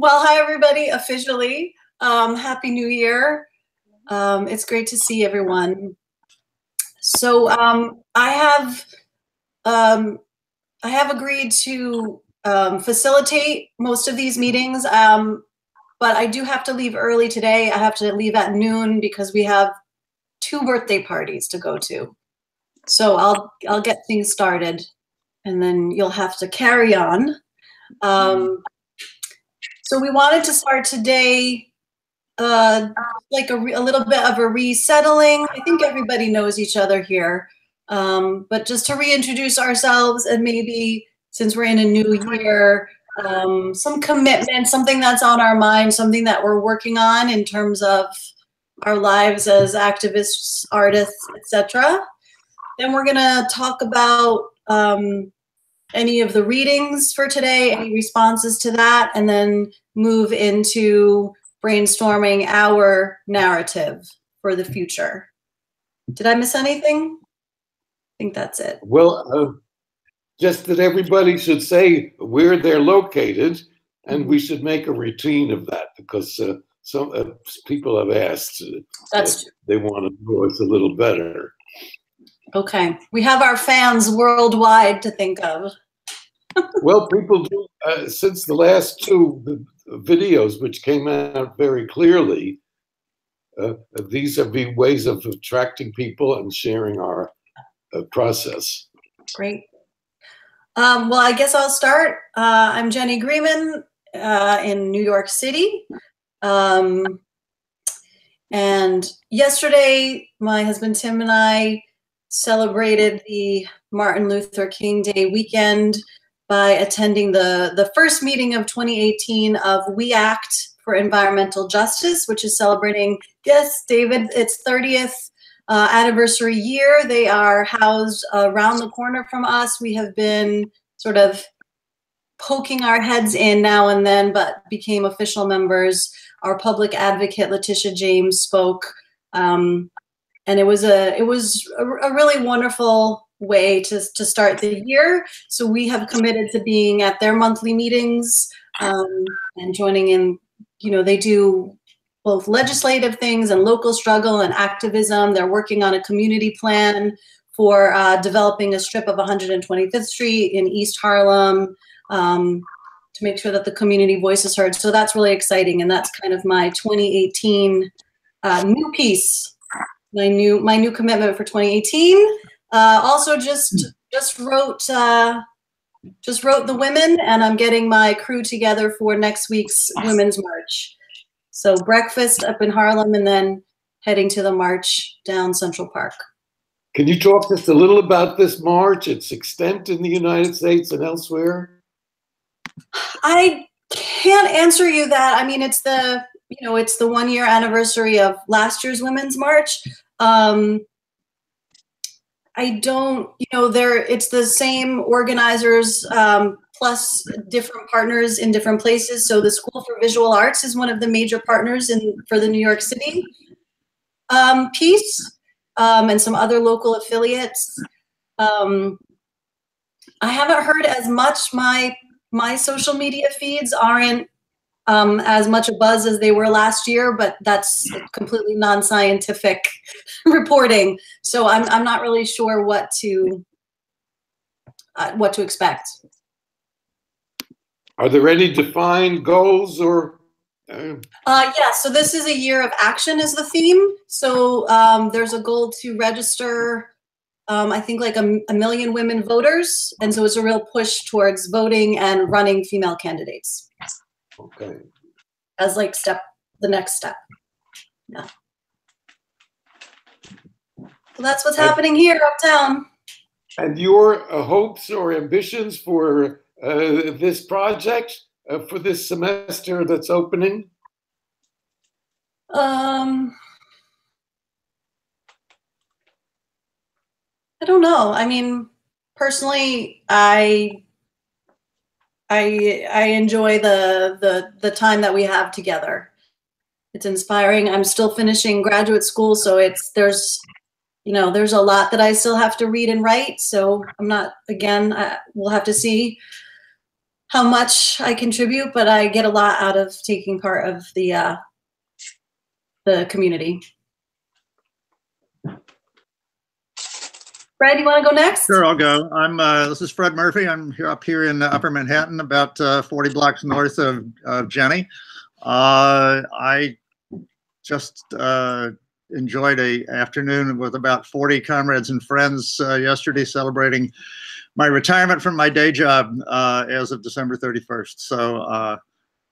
Well, hi everybody, officially. Happy New Year. It's great to see everyone. So um, I have agreed to facilitate most of these meetings, but I do have to leave early today. I have to leave at noon because we have 2 birthday parties to go to. So I'll get things started, and then you'll have to carry on. So we wanted to start today like a little bit of a resettling. I think everybody knows each other here, but just to reintroduce ourselves, and maybe since we're in a new year, some commitment, something that's on our mind, something that we're working on in terms of our lives as activists, artists, etc. Then we're gonna talk about any of the readings for today, any responses to that, and then move into brainstorming our narrative for the future. Did I miss anything? I think that's it. Well, just that everybody should say where they're located, and we should make a routine of that, because some people have asked. They want to know us a little better. Okay, we have our fans worldwide to think of. Well, people do, since the last 2 videos, which came out very clearly, these have been ways of attracting people and sharing our process. Great. Well, I guess I'll start. I'm Jenny Grieman in New York City. And yesterday, my husband Tim and I celebrated the Martin Luther King Day weekend by attending the first meeting of 2018 of We Act for Environmental Justice, which is celebrating, yes, David, its 30th anniversary year. They are housed around the corner from us. We have been sort of poking our heads in now and then, but became official members. Our public advocate, Letitia James, spoke, and it was a really wonderful way to start the year. So we have committed to being at their monthly meetings and joining in. You know, they do both legislative things and local struggle and activism. They're working on a community plan for developing a strip of 125th Street in East Harlem to make sure that the community voice is heard. So that's really exciting, and that's kind of my 2018 new piece, my new commitment for 2018. Also just wrote the women, and I'm getting my crew together for next week's Women's March. So breakfast up in Harlem, and then heading to the march down Central Park. Can you talk just a little about this march, its extent in the United States and elsewhere? I can't answer you that. I mean, it's the 1-year anniversary of last year's Women's March. I don't, it's the same organizers plus different partners in different places. So the School for Visual Arts is one of the major partners for the New York City piece, and some other local affiliates. I haven't heard as much. My social media feeds aren't as much a buzz as they were last year, but that's completely non-scientific reporting. So I'm not really sure what to expect. Are there any defined goals or? Yeah, so this is a year of action is the theme. So there's a goal to register, I think like a million women voters. And so it's a real push towards voting and running female candidates. Okay. As like the next step. Yeah. So that's what's happening here uptown. And your hopes or ambitions for this project for this semester that's opening? I don't know. I mean, personally, I enjoy the time that we have together. It's inspiring. I'm still finishing graduate school, so there's a lot that I still have to read and write. So I'm not, again, we'll have to see how much I contribute, but I get a lot out of taking part of the community. Fred, you want to go next? Sure, I'll go. This is Fred Murphy. I'm up here in Upper Manhattan, about 40 blocks north of Jenny. I just enjoyed an afternoon with about 40 comrades and friends yesterday, celebrating my retirement from my day job as of December 31st. So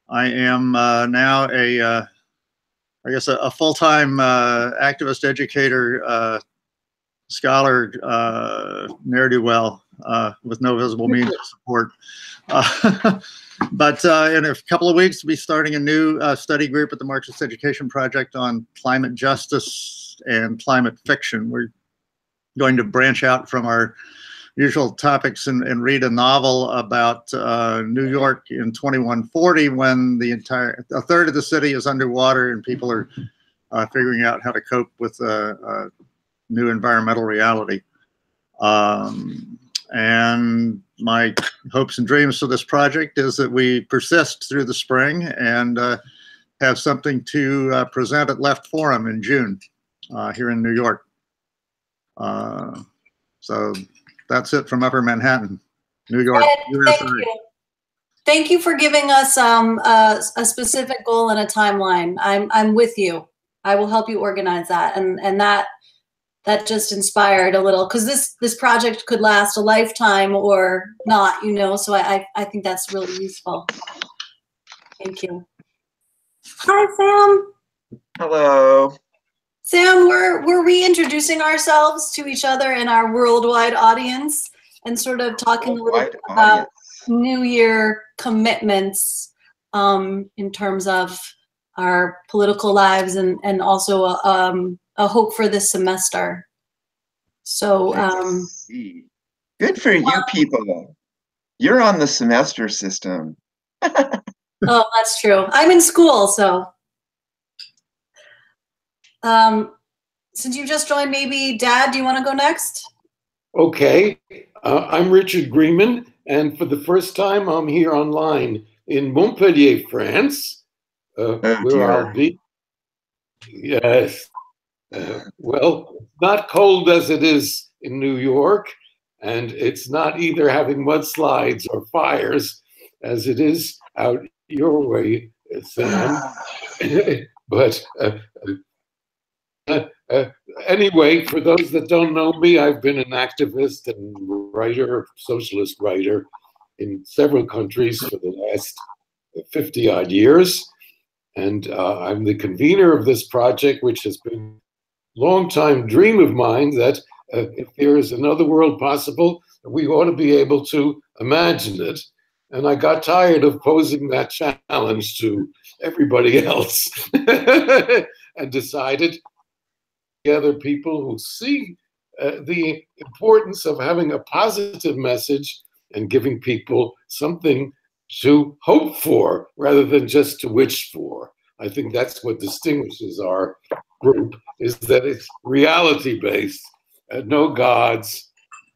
I am now I guess a full-time activist, educator, scholar, ne'er-do-well, with no visible means of support. But in a couple of weeks, we'll be starting a new study group at the Marxist Education Project on climate justice and climate fiction. We're going to branch out from our usual topics and read a novel about New York in 2140, when a third of the city is underwater and people are figuring out how to cope with new environmental reality. And my hopes and dreams for this project is that we persist through the spring and have something to present at Left Forum in June here in New York. So that's it from Upper Manhattan, New York. Thank you. Thank you for giving us a specific goal and a timeline. I'm with you. I will help you organize that, and that just inspired a little, because this project could last a lifetime or not, you know. So I think that's really useful. Thank you. Hi, Sam. Hello. Sam, we're reintroducing ourselves to each other and our worldwide audience, and sort of talking a little bit about New Year commitments in terms of our political lives, and also a hope for this semester. So good for you people. You're on the semester system. Oh, that's true. I'm in school, so since you just joined, maybe Dad, do you want to go next? Okay, I'm Richard Greenman, and for the first time I'm here online in Montpellier, France, where I'll be. Yes. Well, not cold as it is in New York, and it's not either having mudslides or fires as it is out your way, Sam. But anyway, for those that don't know me, I've been an activist and writer, socialist writer in several countries for the last 50-odd years. And I'm the convener of this project, which has been a long-time dream of mine, that if there is another world possible, we ought to be able to imagine it. And I got tired of posing that challenge to everybody else and decided together people who see the importance of having a positive message and giving people something to hope for rather than just to wish for. I think that's what distinguishes our group, is that it's reality-based, no gods,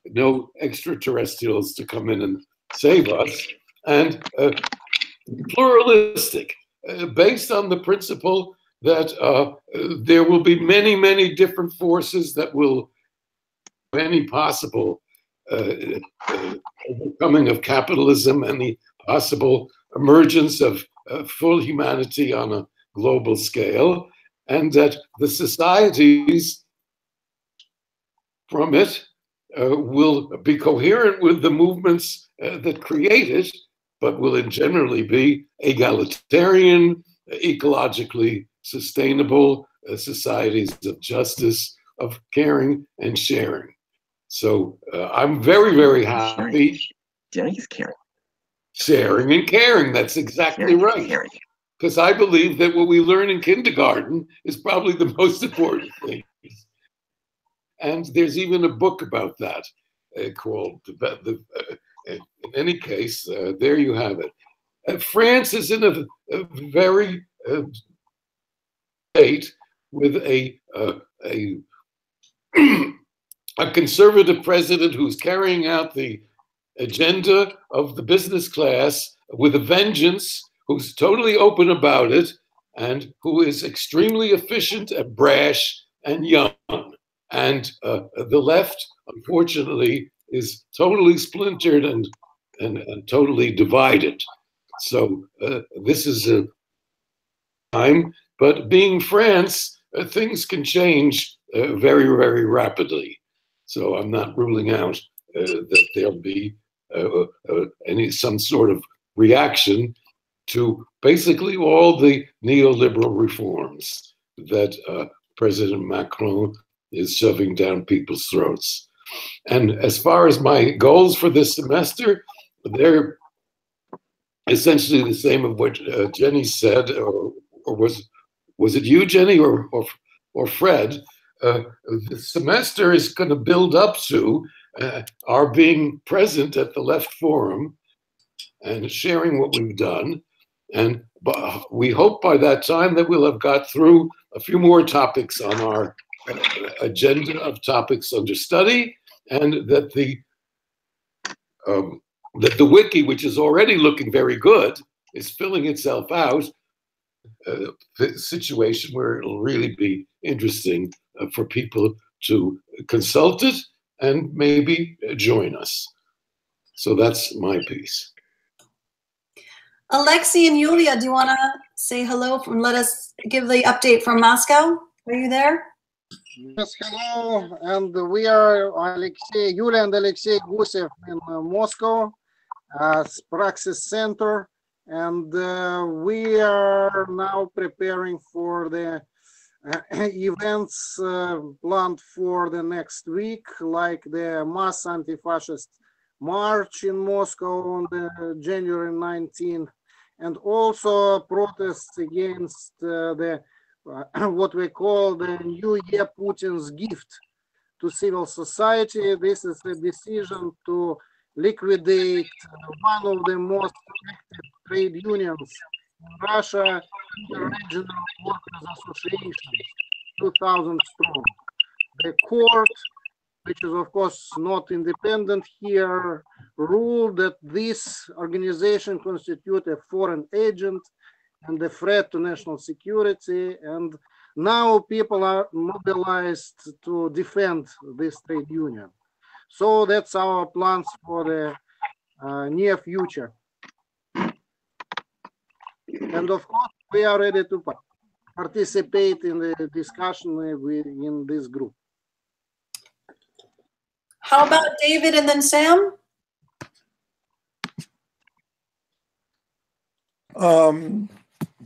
no extraterrestrials to come in and save us, and pluralistic, based on the principle that there will be many, many different forces that will any possible overcoming of capitalism and the possible emergence of full humanity on a global scale, and that the societies from it will be coherent with the movements that create it, but will generally be egalitarian, ecologically sustainable societies of justice, of caring and sharing. So I'm very, very happy. Jenny's caring. Sharing and caring, that's exactly right. Because I believe that what we learn in kindergarten is probably the most important thing. And there's even a book about that called, in any case, there you have it. France is in a very state with a conservative president who's carrying out the agenda of the business class with a vengeance, who's totally open about it, and who is extremely efficient and brash and young. And the left, unfortunately, is totally splintered and totally divided. So this is a time, but being France, things can change very, very rapidly. So I'm not ruling out that there'll be some sort of reaction to basically all the neoliberal reforms that President Macron is shoving down people's throats. And as far as my goals for this semester, they're essentially the same of what Jenny said, or was it you, Jenny, or Fred? The semester is going to build up to our being present at the Left Forum and sharing what we've done. And we hope by that time that we'll have got through a few more topics on our agenda of topics under study, and that the wiki, which is already looking very good, is filling itself out. The situation where it'll really be interesting for people to consult it and maybe join us. So that's my piece. Alexei and Yulia, do you want to say hello and let us give the update from Moscow? Are you there? Yes, hello. And we are Yulia and Alexei Gusev in Moscow, Praxis Center. And we are now preparing for the events planned for the next week, like the mass anti-fascist march in Moscow on the January 19th, and also protests against the what we call the New Year Putin's gift to civil society. This is a decision to liquidate one of the most effective trade unions in Russia, Regional Workers Association, 2,000 strong. The court, which is of course not independent here, ruled that this organization constitutes a foreign agent and a threat to national security, and now people are mobilized to defend this trade union. So that's our plans for the near future. And of course, we are ready to participate in the discussion in this group. How about David and then Sam?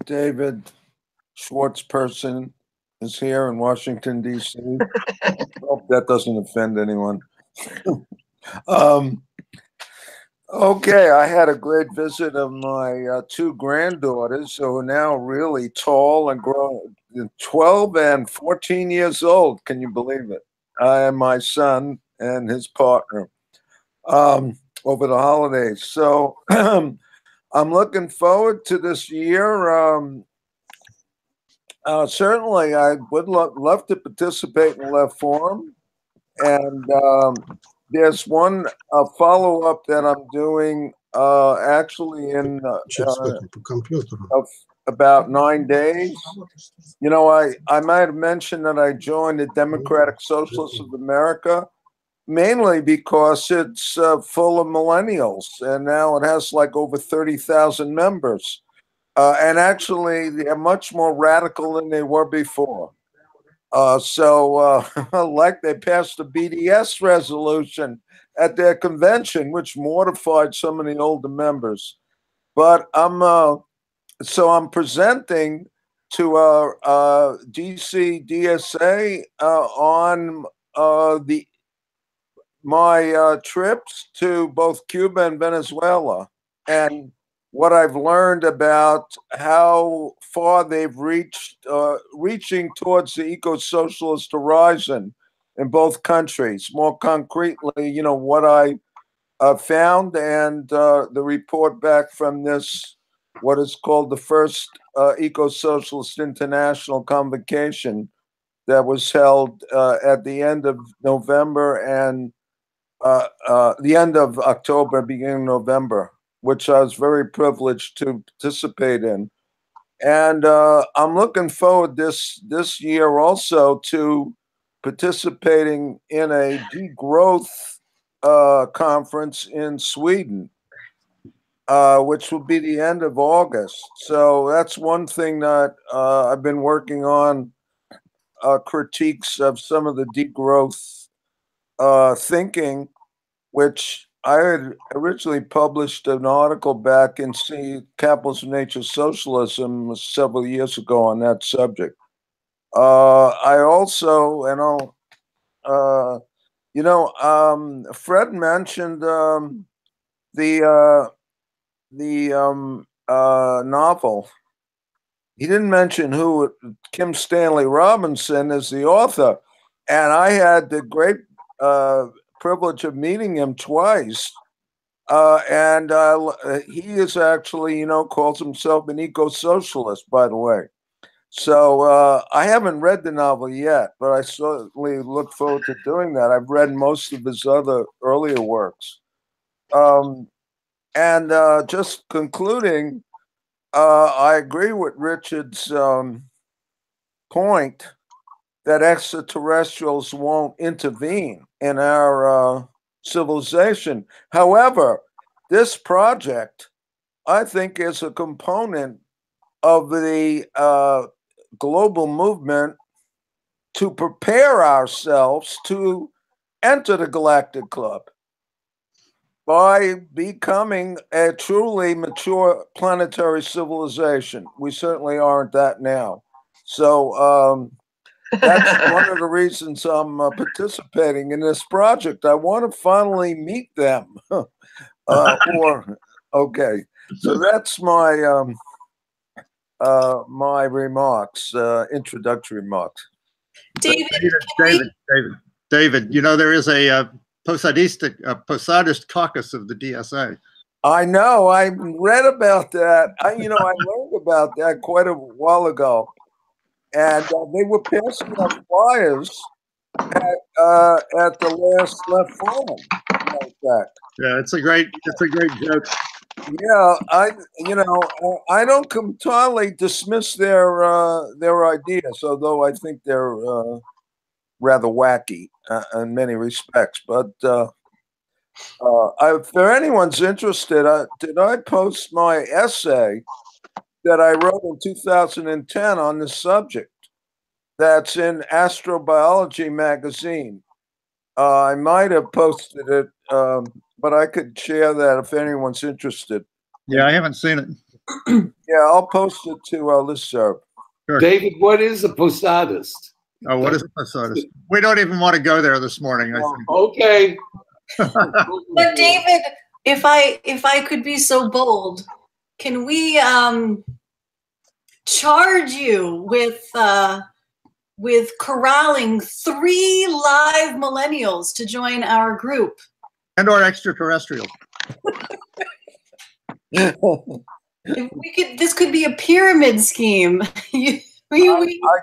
David Schwartz person is here in Washington, D.C. Hope that doesn't offend anyone. Okay, I had a great visit of my two granddaughters who are now really tall and grown, 12 and 14 years old. Can you believe it? I and my son and his partner over the holidays. So I'm looking forward to this year. Certainly, I would love to participate in the Left Forum. And there's one follow-up that I'm doing actually in about 9 days. You know, I might have mentioned that I joined the Democratic Socialists of America, mainly because it's full of millennials, and now it has like over 30,000 members. And actually, they're much more radical than they were before. Like they passed a BDS resolution at their convention, which mortified some of the older members. But I'm presenting to our DC DSA on my trips to both Cuba and Venezuela, and what I've learned about how far they've reached, reaching towards the eco-socialist horizon in both countries. More concretely, you know, what I found, and the report back from this, what is called the first Eco-Socialist International Convocation that was held at the end of November and the end of October, beginning of November, which I was very privileged to participate in. And I'm looking forward this year also to participating in a degrowth conference in Sweden, which will be the end of August. So that's one thing that I've been working on, critiques of some of the degrowth thinking, which I had originally published an article back in Capitalism, Nature, Socialism several years ago on that subject. I also, Fred mentioned the novel. He didn't mention who. Kim Stanley Robinson is the author, and I had the great privilege of meeting him twice. And he is actually, calls himself an eco-socialist, by the way. So I haven't read the novel yet, but I certainly look forward to doing that. I've read most of his other earlier works. And just concluding, I agree with Richard's point that extraterrestrials won't intervene in our civilization. However, this project, I think, is a component of the global movement to prepare ourselves to enter the Galactic Club by becoming a truly mature planetary civilization. We certainly aren't that now. So that's one of the reasons I'm participating in this project. I want to finally meet them. Okay, so that's my my remarks, introductory remarks. David, David, there is a Posadist caucus of the DSA. I know. I read about that. I learned about that quite a while ago, and they were passing out flyers at the last left forum. Like that. Yeah, it's a great joke. Yeah, I don't entirely dismiss their ideas, although I think they're rather wacky in many respects. But if anyone's interested, did I post my essay that I wrote in 2010 on this subject? That's in Astrobiology magazine. I might have posted it, but I could share that if anyone's interested. Yeah, I haven't seen it. Yeah, I'll post it to listserv. Sure. David, what is a Posadist? Oh, what is a Posadist? We don't even want to go there this morning, I think. Okay. But David, if I could be so bold, can we charge you with corralling 3 live millennials to join our group? And or extraterrestrials. This could be a pyramid scheme. I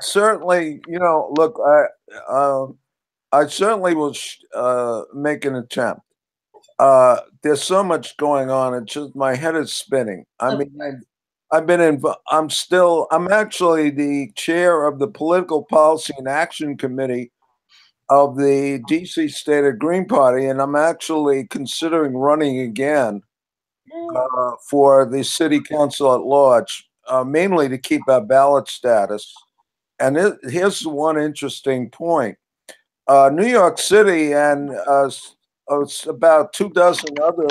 certainly, look, I certainly will make an attempt. There's so much going on. It's just my head is spinning. I mean, I'm actually the chair of the Political Policy and Action Committee of the DC State Green Party, and I'm actually considering running again for the city council at large, mainly to keep our ballot status. And here's one interesting point. New York City and about 24 other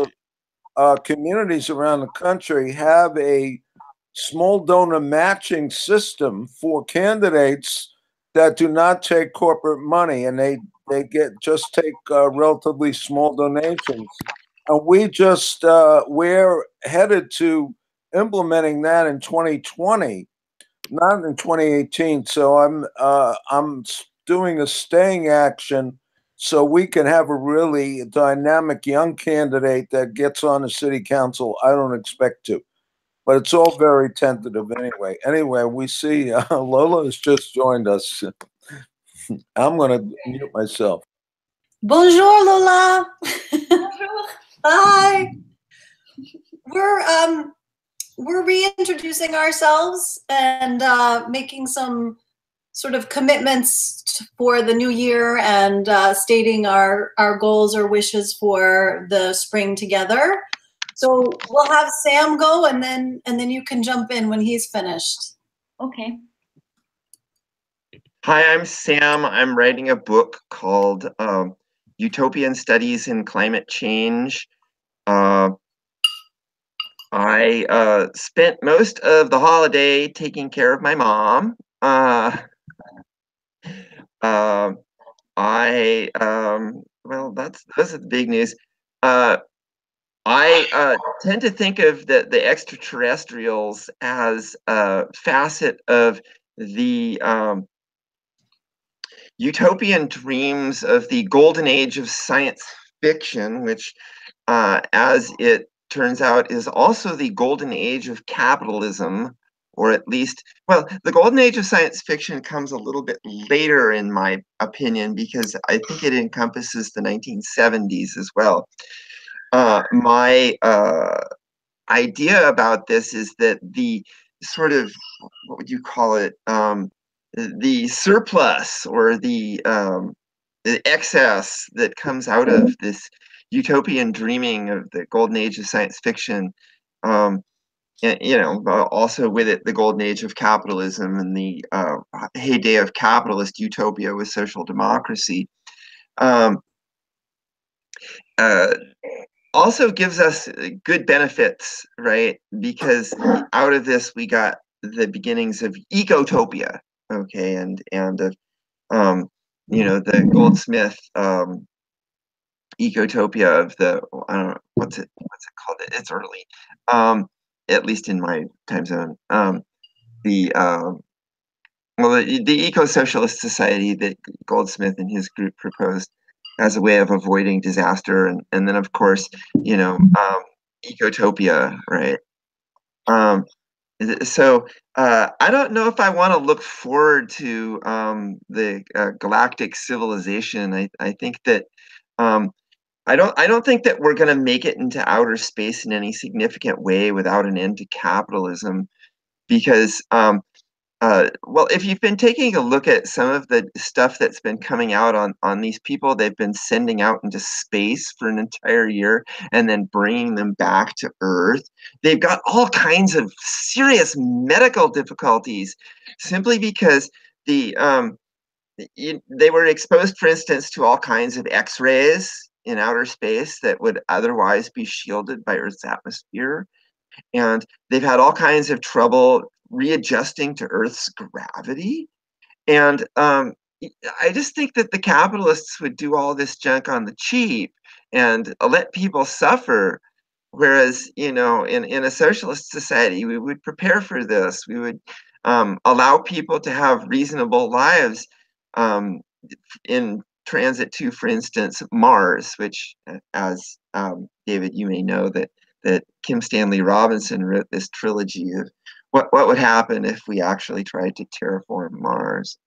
communities around the country have a small donor matching system for candidates that do not take corporate money, and they take relatively small donations. And we're headed to implementing that in 2020, not in 2018. So I'm doing a staying action so we can have a really dynamic young candidate that gets on the city council. I don't expect to, but it's all very tentative anyway. Anyway, we see Lola has just joined us. I'm going to mute myself. Bonjour, Lola. Bonjour. Hi. We're reintroducing ourselves and making some sort of commitments for the new year and stating our goals or wishes for the spring together. So we'll have Sam go, and then you can jump in when he's finished. Okay. Hi, I'm Sam. I'm writing a book called Utopian Studies in Climate Change. I spent most of the holiday taking care of my mom. Well, those are the big news. I tend to think of the extraterrestrials as a facet of the utopian dreams of the golden age of science fiction, which, as it turns out, is also the golden age of capitalism, or at least, well, the golden age of science fiction comes a little bit later, in my opinion, because I think it encompasses the 1970s as well. My idea about this is that the sort of, what would you call it, the surplus or the excess that comes out of this utopian dreaming of the golden age of science fiction, and, you know, also with it the golden age of capitalism and the heyday of capitalist utopia with social democracy, also gives us good benefits, right? Because out of this we got the beginnings of ecotopia, okay, and of you know, the Goldsmith ecotopia of the, I don't know, what's it called? It's early, at least in my time zone. The eco-socialist society that Goldsmith and his group proposed as a way of avoiding disaster, and then of course, you know, ecotopia, right? So I don't know if I want to look forward to the galactic civilization. I think that I don't think that we're going to make it into outer space in any significant way without an end to capitalism, because well, if you've been taking a look at some of the stuff that's been coming out on these people they've been sending out into space for an entire year and then bringing them back to Earth, they've got all kinds of serious medical difficulties simply because they were exposed, for instance, to all kinds of X-rays in outer space that would otherwise be shielded by Earth's atmosphere. And they've had all kinds of trouble readjusting to Earth's gravity. And I just think that the capitalists would do all this junk on the cheap and let people suffer. Whereas, you know, in a socialist society, we would prepare for this. We would allow people to have reasonable lives in transit to, for instance, Mars, which, as David, you may know, that Kim Stanley Robinson wrote this trilogy of what would happen if we actually tried to terraform Mars.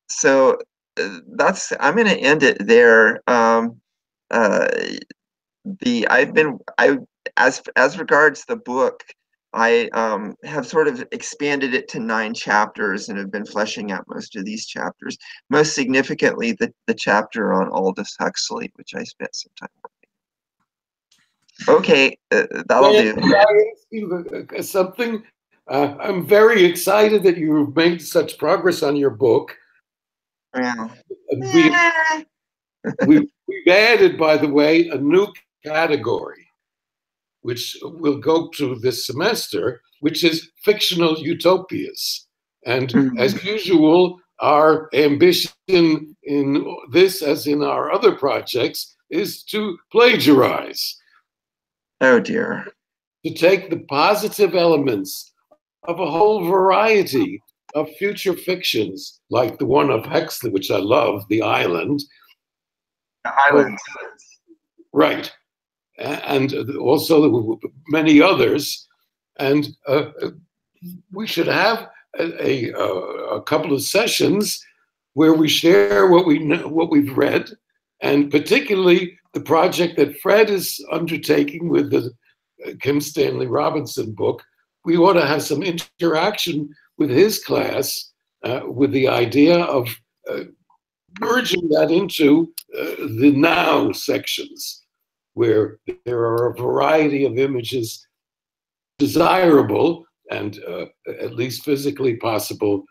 So I'm going to end it there. As regards the book, I have sort of expanded it to 9 chapters and have been fleshing out most of these chapters. Most significantly, the chapter on Aldous Huxley, which I spent some time working. Okay, that'll do. Can I ask you something? I'm very excited that you've made such progress on your book. Yeah. We've added, by the way, a new category, which we'll go to this semester, which is fictional utopias. And as usual, our ambition in this, as in our other projects, is to plagiarize. Oh dear. To take the positive elements of a whole variety of future fictions, like the one of Huxley, which I love, The Island. The Island. Right. And also many others. And we should have a couple of sessions where we share what we know, what we've read, and particularly the project that Fred is undertaking with the Kim Stanley Robinson book. We ought to have some interaction with his class with the idea of merging that into the now sections, where there are a variety of images desirable and at least physically possible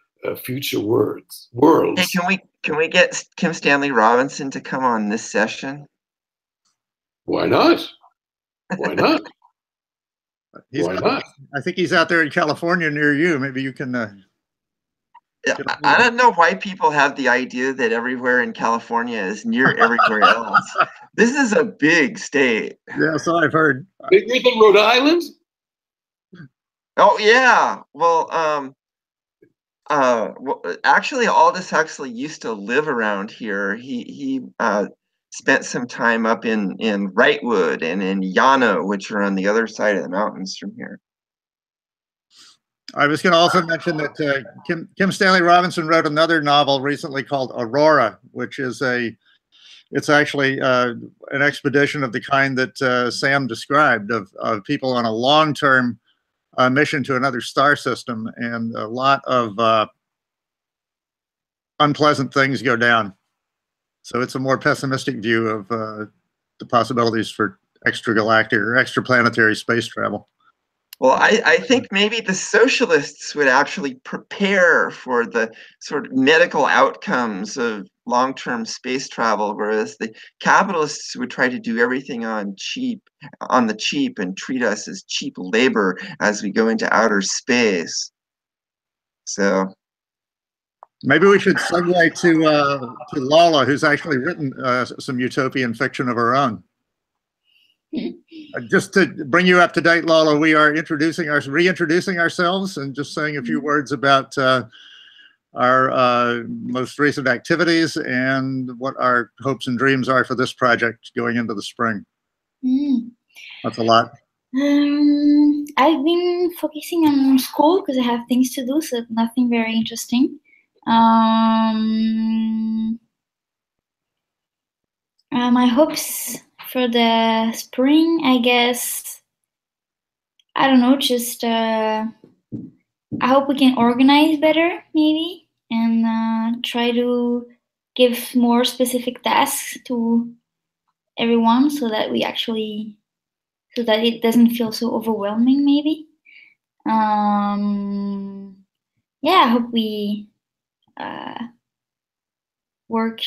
future worlds. Hey, can we get Kim Stanley Robinson to come on this session? Why not? Why not? Why not? I think he's out there in California near you. Maybe you can. I don't know why people have the idea that everywhere in California is near everywhere else. This is a big state. Yeah, so I've heard. Bigger than Rhode Island? Oh yeah. Well, actually, Aldous Huxley used to live around here. He spent some time up in Wrightwood and in Llano, which are on the other side of the mountains from here. I was going to also mention that Kim Stanley Robinson wrote another novel recently called Aurora, which is it's actually an expedition of the kind that Sam described, of people on a long-term mission to another star system, and a lot of unpleasant things go down. So it's a more pessimistic view of the possibilities for extragalactic or extraplanetary space travel. Well, I think maybe the socialists would actually prepare for the sort of medical outcomes of long-term space travel, whereas the capitalists would try to do everything on the cheap and treat us as cheap labor as we go into outer space. So maybe we should segue to Lala, who's actually written some utopian fiction of her own. Just to bring you up to date, Lala, we are reintroducing ourselves and just saying a few words about our most recent activities and what our hopes and dreams are for this project going into the spring. That's a lot. I've been focusing on school because I have things to do, so nothing very interesting. My hopes for the spring, I guess, I don't know, just I hope we can organize better, maybe, and try to give more specific tasks to everyone so that it doesn't feel so overwhelming, maybe. Yeah, I hope we work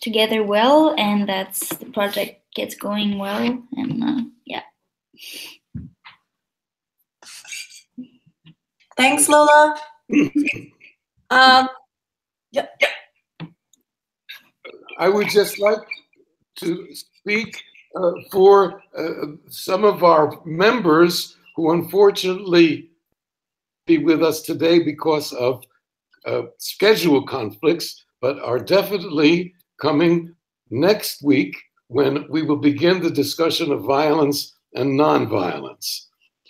together well, and that the project gets going well, and yeah. Thanks, Lola. Yeah. I would just like to speak for some of our members who unfortunately be with us today because of schedule conflicts, but are definitely coming next week when we will begin the discussion of violence and nonviolence.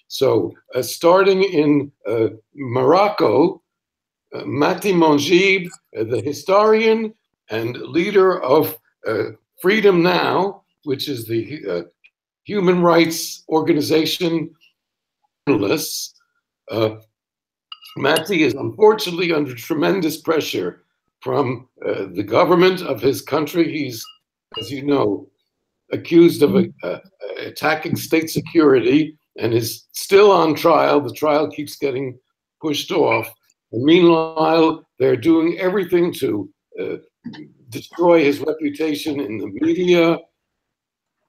So starting in Morocco, Mati Monjib, the historian and leader of Freedom Now, which is the human rights organization, journalists. Mati is unfortunately under tremendous pressure from the government of his country. He's, as you know, accused of attacking state security and is still on trial. The trial keeps getting pushed off. And meanwhile, they're doing everything to destroy his reputation in the media.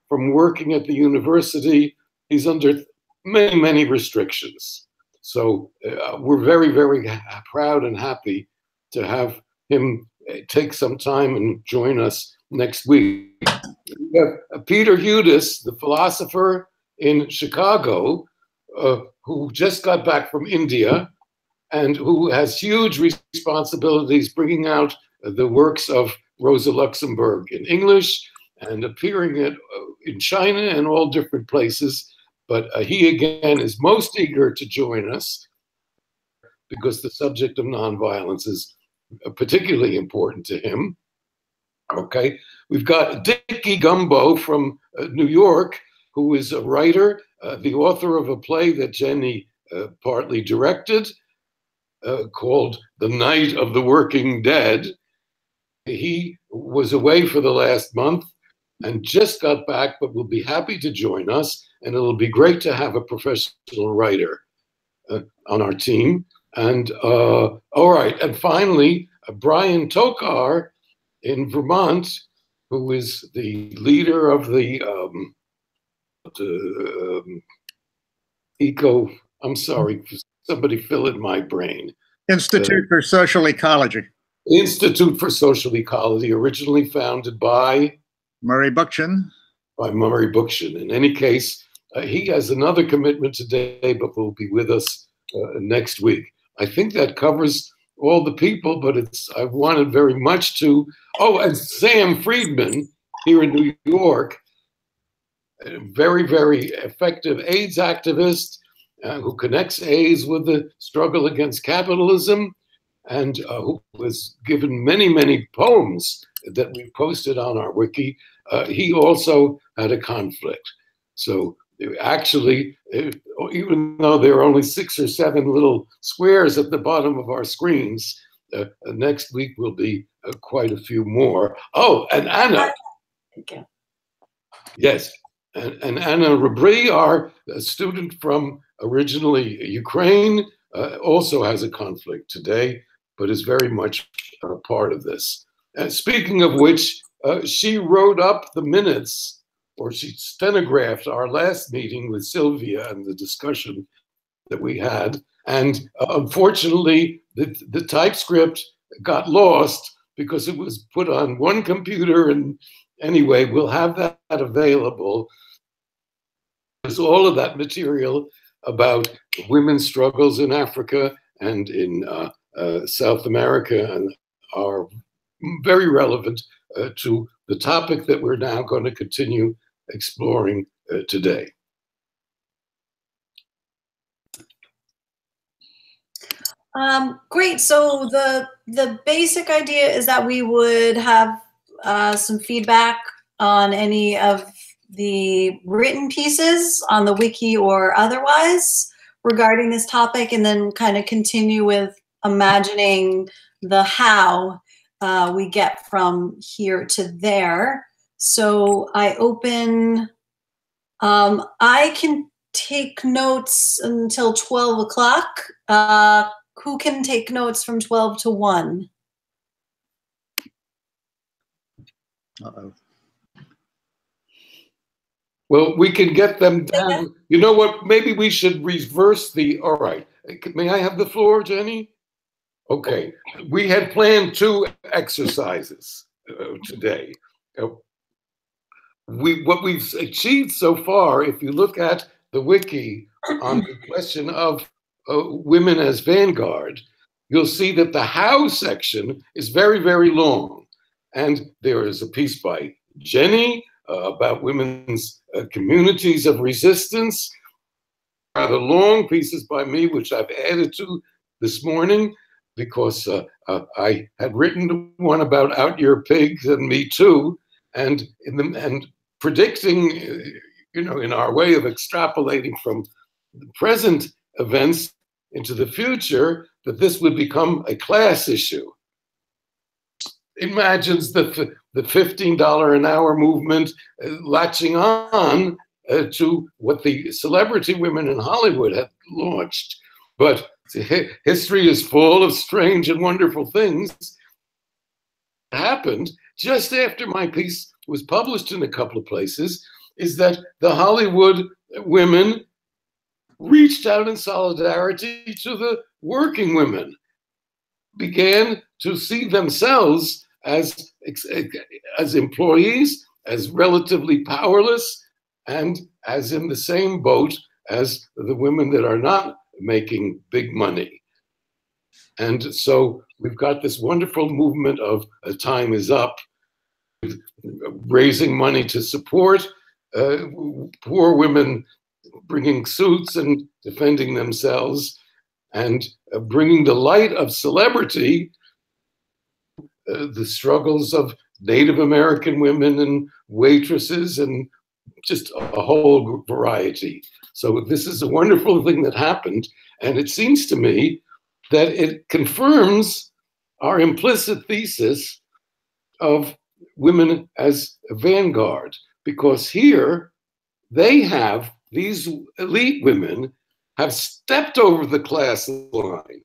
From working at the university, he's under many, many restrictions. So we're very, very proud and happy to have him take some time and join us next week. We have Peter Hudis, the philosopher in Chicago, who just got back from India and who has huge responsibilities bringing out the works of Rosa Luxemburg in English and appearing in China and all different places. But he, again, is most eager to join us because the subject of nonviolence is particularly important to him. Okay, we've got Dickie Gumbo from New York, who is a writer, the author of a play that Jenny partly directed, called The Night of the Working Dead. He was away for the last month and just got back, but will be happy to join us. And it'll be great to have a professional writer on our team. And all right, and finally, Brian Tokar in Vermont, who is the leader of the I'm sorry, somebody fill in my brain. Institute for Social Ecology. Institute for Social Ecology, originally founded by Murray Bookchin. By Murray Bookchin. In any case, he has another commitment today, but will be with us next week. I think that covers all the people, but I wanted very much to. Oh, and Sam Friedman here in New York, a very, very effective AIDS activist who connects AIDS with the struggle against capitalism, and who was given many, many poems that we posted on our wiki. He also had a conflict. So actually, even though there are only 6 or 7 little squares at the bottom of our screens, next week will be quite a few more. Oh, and Anna. Thank you. Yes, and Anna Rabri, our student from originally Ukraine, also has a conflict today, but is very much a part of this. Speaking of which, she wrote up the minutes, or she stenographed our last meeting with Sylvia and the discussion that we had. And unfortunately, the typescript got lost because it was put on one computer. And anyway, we'll have that available. There's all of that material about women's struggles in Africa and in South America, and are very relevant to the topic that we're now going to continue exploring today. Great. So the basic idea is that we would have some feedback on any of the written pieces on the wiki or otherwise regarding this topic, and then kind of continue with imagining the how we get from here to there. So I open, I can take notes until 12 o'clock. Who can take notes from 12 to 1? Uh-oh. Well, we can get them down. You know what? Maybe we should reverse the, all right. May I have the floor, Jenny? Okay. We had planned 2 exercises today. What we've achieved so far, if you look at the wiki on the question of women as vanguard, you'll see that the how section is very, very long. And there is a piece by Jenny about women's communities of resistance, rather long pieces by me, which I've added to this morning because I had written one about Out Your Pigs and Me Too, and predicting, you know, in our way of extrapolating from the present events into the future, that this would become a class issue. Imagines the $15 an hour movement latching on to what the celebrity women in Hollywood had launched. But history is full of strange and wonderful things that happened just after my piece was published in a couple of places, is that the Hollywood women reached out in solidarity to the working women, began to see themselves as employees, as relatively powerless, and as in the same boat as the women that are not making big money. And so we've got this wonderful movement of time is up, raising money to support poor women, bringing suits and defending themselves, and bringing the light of celebrity the struggles of Native American women and waitresses and just a whole variety. So this is a wonderful thing that happened. And it seems to me that it confirms our implicit thesis of women as a vanguard, because here these elite women have stepped over the class line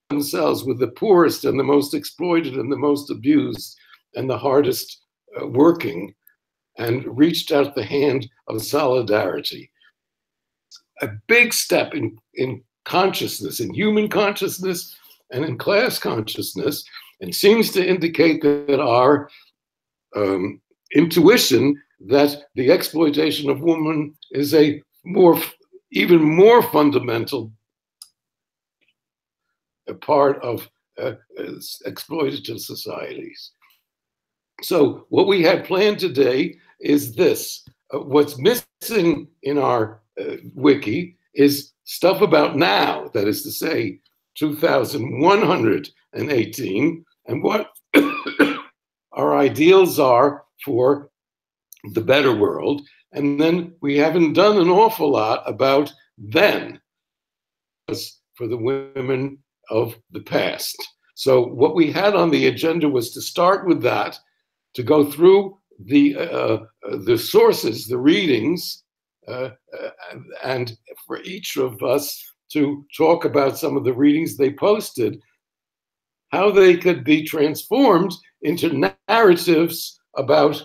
themselves with the poorest and the most exploited and the most abused and the hardest working, and reached out the hand of solidarity. A big step in consciousness, in human consciousness and in class consciousness, and seems to indicate that our intuition that the exploitation of women is a even more fundamental part of exploitative societies. So what we had planned today is this. What's missing in our wiki is stuff about now, that is to say, 2118, and what our ideals are for the better world. And then we haven't done an awful lot about then, for the women of the past. So what we had on the agenda was to start with that, to go through the sources, the readings, and for each of us to talk about some of the readings they posted, how they could be transformed into narratives about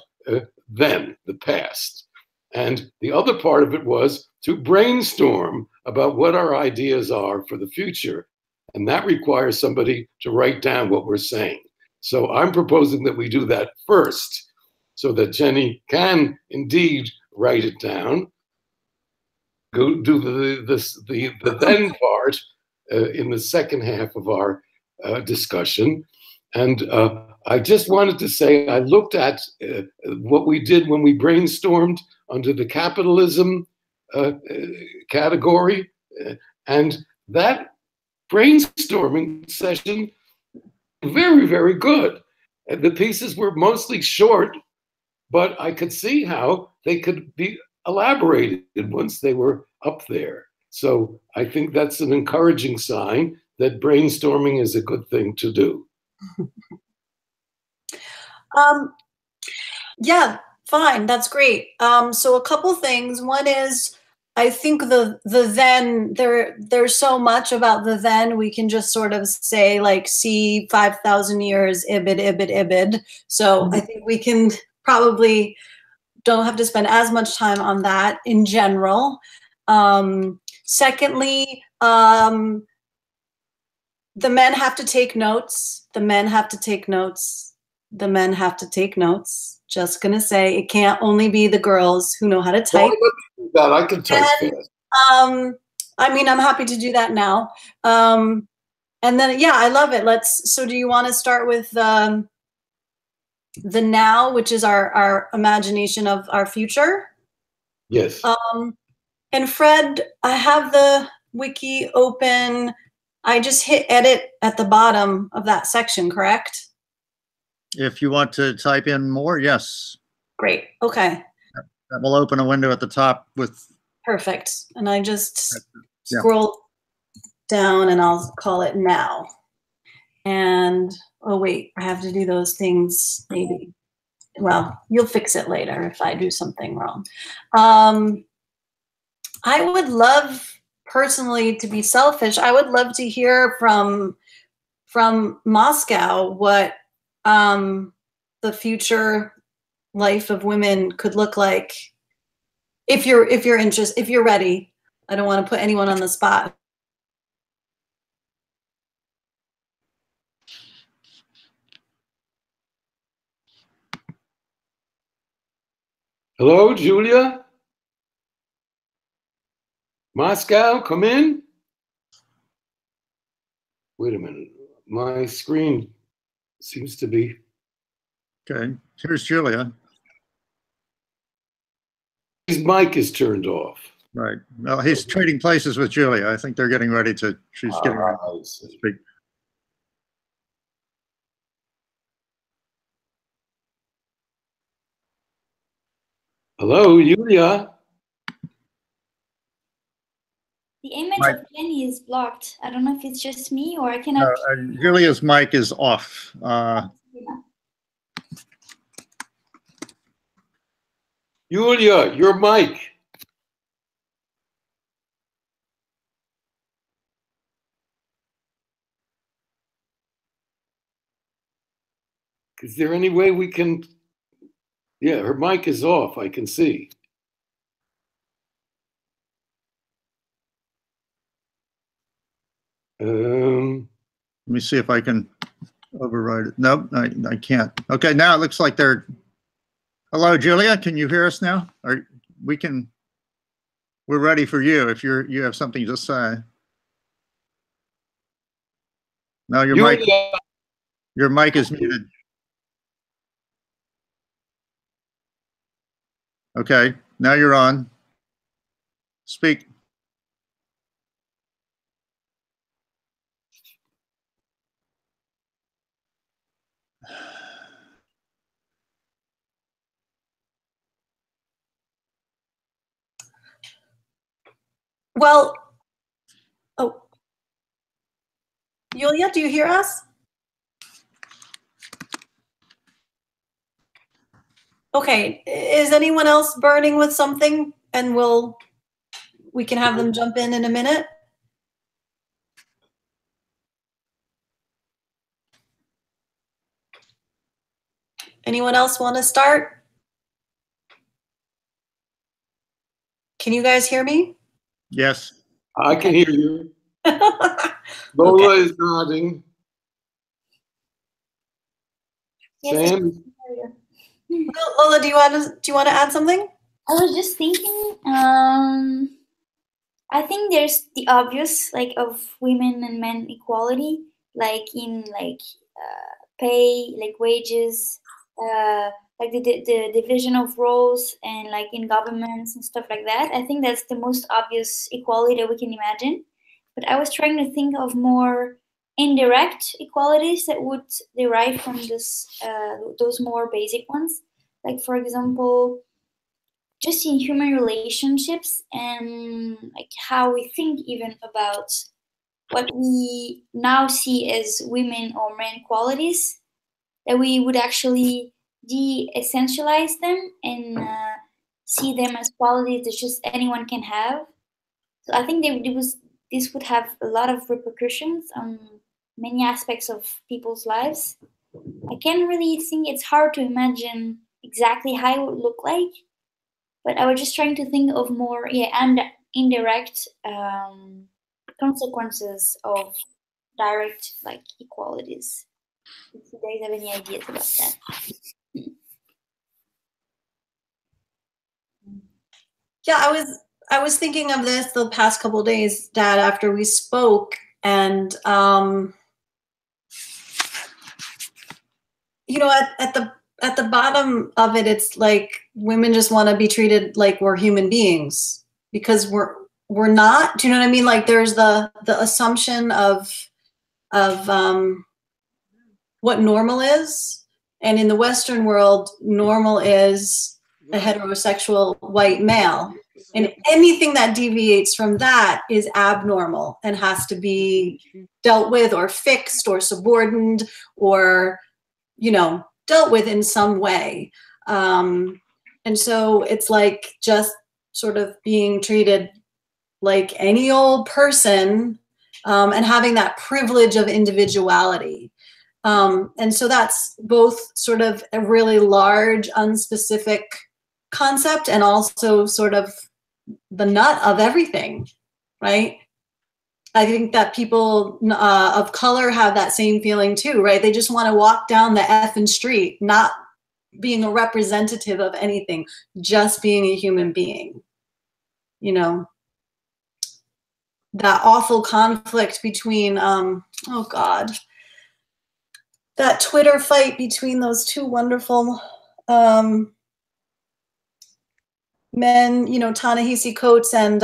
then, the past. And the other part of it was to brainstorm about what our ideas are for the future. And that requires somebody to write down what we're saying. So I'm proposing that we do that first, so that Jenny can indeed write it down. Go do the then part in the second half of our discussion. And I just wanted to say, I looked at what we did when we brainstormed under the capitalism category, and that brainstorming session, very, very good. And the pieces were mostly short, but I could see how they could be elaborated once they were up there. So I think that's an encouraging sign that brainstorming is a good thing to do. Yeah, fine, that's great. So a couple things. One is, I think the then, there's so much about the then, we can just sort of say like, see 5,000 years, ibid, ibid, ibid. So I think we can probably don't have to spend as much time on that in general. Secondly, the men have to take notes. The men have to take notes. The men have to take notes. Just gonna say, it can't only be the girls who know how to type. That I can type fast. I mean, I'm happy to do that now. And then, yeah, I love it. So do you want to start with the now, which is our imagination of our future? Yes. And Fred, I have the wiki open. I just hit edit at the bottom of that section, correct? If you want to type in more, yes. Great, okay. That will open a window at the top with... Perfect, and I just scroll down and I'll call it now. And, oh wait, I have to do those things maybe. Well, you'll fix it later if I do something wrong. I would love, personally, to be selfish, I would love to hear from Moscow what the future life of women could look like. If you're interested, if you're ready. I don't want to put anyone on the spot. Hello, Julia? Moscow, come in. Wait a minute. My screen seems to be... Okay, here's Julia. His mic is turned off. Right. Well, he's trading places with Julia. I think they're getting ready to, she's getting ready to speak. Hello, Yulia. The image Mike. of Jenny is blocked. I don't know if it's just me or I cannot. Julia's mic is off. Yulia, your mic. Is there any way we can? Yeah, her mic is off. I can see. Let me see if I can override it. Nope, I can't. Okay, now it looks like they're. Hello, Julia. Can you hear us now? Or we can. We're ready for you if you have something to say. No, your mic is muted. Okay, now you're on. Speak. Well, oh, Yulia, do you hear us? Okay, is anyone else burning with something? And we can have them jump in a minute. Anyone else want to start? Can you guys hear me? Yes. I can hear you. Lola is nodding. Yes, Sam? Lola, do you want to add something? I was just thinking, I think there's the obvious, like, of women and men equality, like in pay, like wages, like the division of roles, and like in governments and stuff like that. I think that's the most obvious equality that we can imagine. But I was trying to think of more indirect equalities that would derive from this, those more basic ones. Like, for example, just in human relationships and like how we think even about what we now see as women or men qualities, that we would actually de-essentialize them and see them as qualities that just anyone can have. So I think this would have a lot of repercussions on many aspects of people's lives. I can't really think, it's hard to imagine exactly how it would look like, but I was just trying to think of more, and indirect consequences of direct, like, equalities. If you guys have any ideas about that. Yeah, I was thinking of this the past couple of days, Dad, after we spoke, and you know, at the bottom of it, it's like women just want to be treated like we're human beings, because we're not. Do you know what I mean? Like, there's the assumption of what normal is, and in the Western world, normal is a heterosexual white male, and anything that deviates from that is abnormal and has to be dealt with or fixed or subordinated or, you know, dealt with in some way. And so it's like just sort of being treated like any old person, and having that privilege of individuality. And so that's both sort of a really large, unspecific concept, and also sort of the nut of everything, right? I think that people of color have that same feeling too, right? They just want to walk down the effing street, not being a representative of anything, just being a human being. You know, that awful conflict between, oh God, that Twitter fight between those two wonderful men, you know, Ta-Nehisi Coates and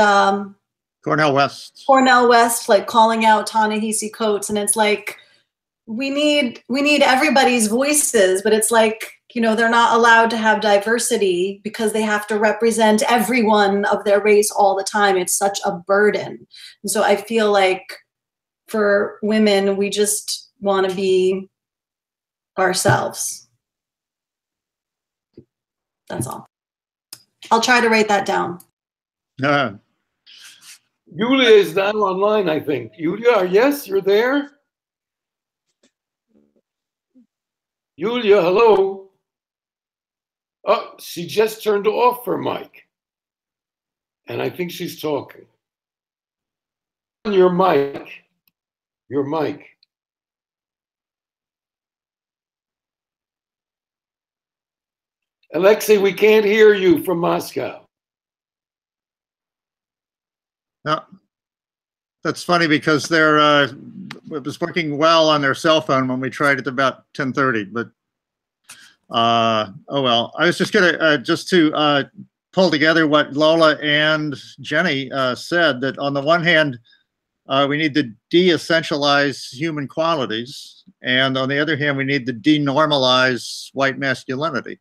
Cornel West. Cornel West, like calling out Ta-Nehisi Coates, and it's like we need everybody's voices, but it's like you know, they're not allowed to have diversity because they have to represent everyone of their race all the time. It's such a burden. And so I feel like for women, we just want to be ourselves. That's all. I'll try to write that down. Julia is now online, I think. Julia, yes, you're there? Julia, hello. Oh, she just turned off her mic. And I think she's talking. Your mic. Your mic. Alexei, we can't hear you from Moscow. No, that's funny because they're it was working well on their cell phone when we tried it about 10:30. But oh well. I was just gonna just to pull together what Lola and Jenny said. That on the one hand, we need to de-essentialize human qualities, and on the other hand, we need to denormalize white masculinity.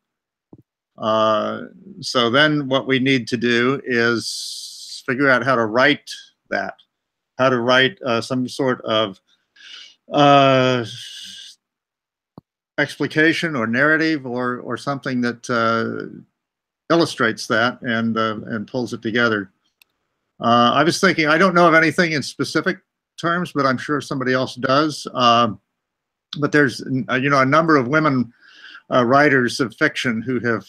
So then what we need to do is figure out how to write that, how to write some sort of explication or narrative or something that illustrates that and pulls it together. I was thinking, I don't know of anything in specific terms, but I'm sure somebody else does. But there's, you know, a number of women writers of fiction who have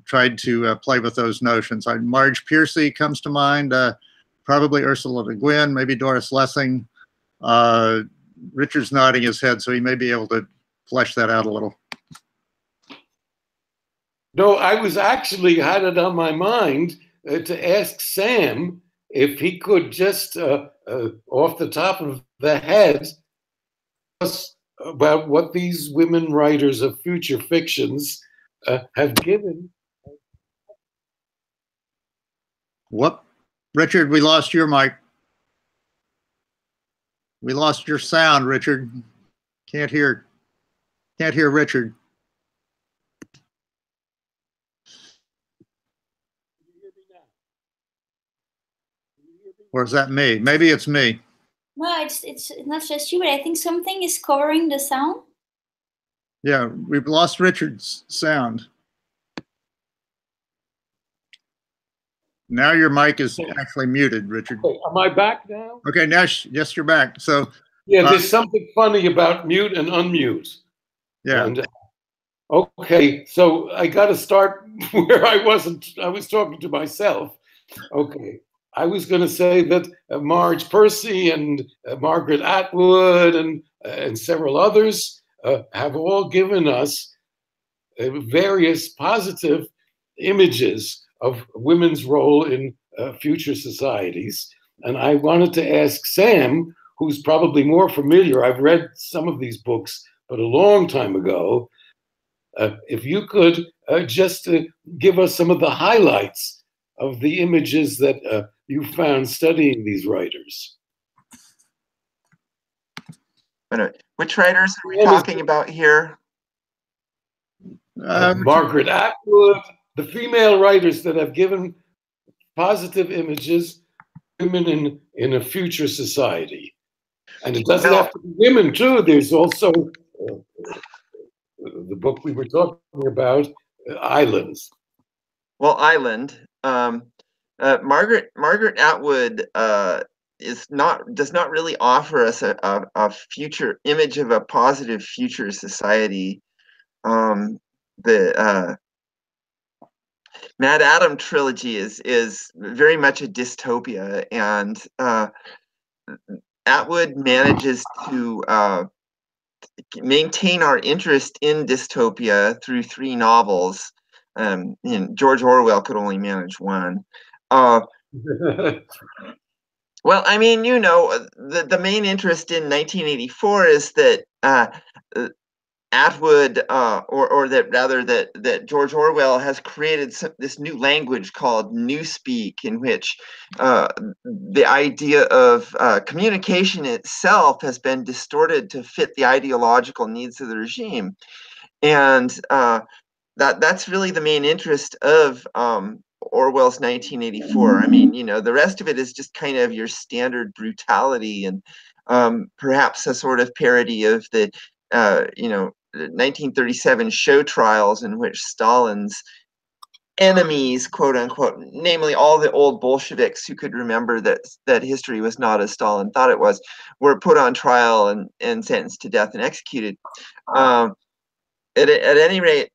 tried to play with those notions. Marge Piercy comes to mind, probably Ursula Le Guin, maybe Doris Lessing. Richard's nodding his head, so he may be able to flesh that out a little. No, I was actually had it on my mind to ask Sam if he could just, off the top of the head, about what these women writers of future fictions have given. Whoop. Richard, we lost your mic. We lost your sound, Richard. Can't hear Richard. Or is that me? Maybe it's me. No, it's not just you, but I think something is covering the sound. Yeah, we've lost Richard's sound. Now your mic is actually muted, Richard. Wait, am I back now? Okay, now yes, you're back. So yeah, there's something funny about mute and unmute. Yeah. And, okay, so I got to start where I wasn't. I was talking to myself. Okay. I was going to say that Marge Piercy and Margaret Atwood and several others have all given us various positive images of women's role in future societies. And I wanted to ask Sam, who's probably more familiar, I've read some of these books, but a long time ago, if you could just give us some of the highlights of the images that you found studying these writers. Which writers are we talking about here? Margaret Atwood, the female writers that have given positive images of women in a future society. And it doesn't have to be women too. There's also the book we were talking about, Islands. Well, Island. Margaret Atwood does not really offer us a future image of a positive future society. The Mad Adam trilogy is very much a dystopia, and Atwood manages to maintain our interest in dystopia through 3 novels. George Orwell could only manage 1. Well, I mean, you know, the main interest in 1984 is that Atwood, or that rather that George Orwell has created this new language called Newspeak, in which the idea of communication itself has been distorted to fit the ideological needs of the regime. And that's really the main interest of Orwell's 1984. I mean, the rest of it is just kind of your standard brutality and perhaps a sort of parody of the 1937 show trials in which Stalin's enemies, quote unquote, namely all the old Bolsheviks who could remember that history was not as Stalin thought it was, were put on trial and sentenced to death and executed. At any rate,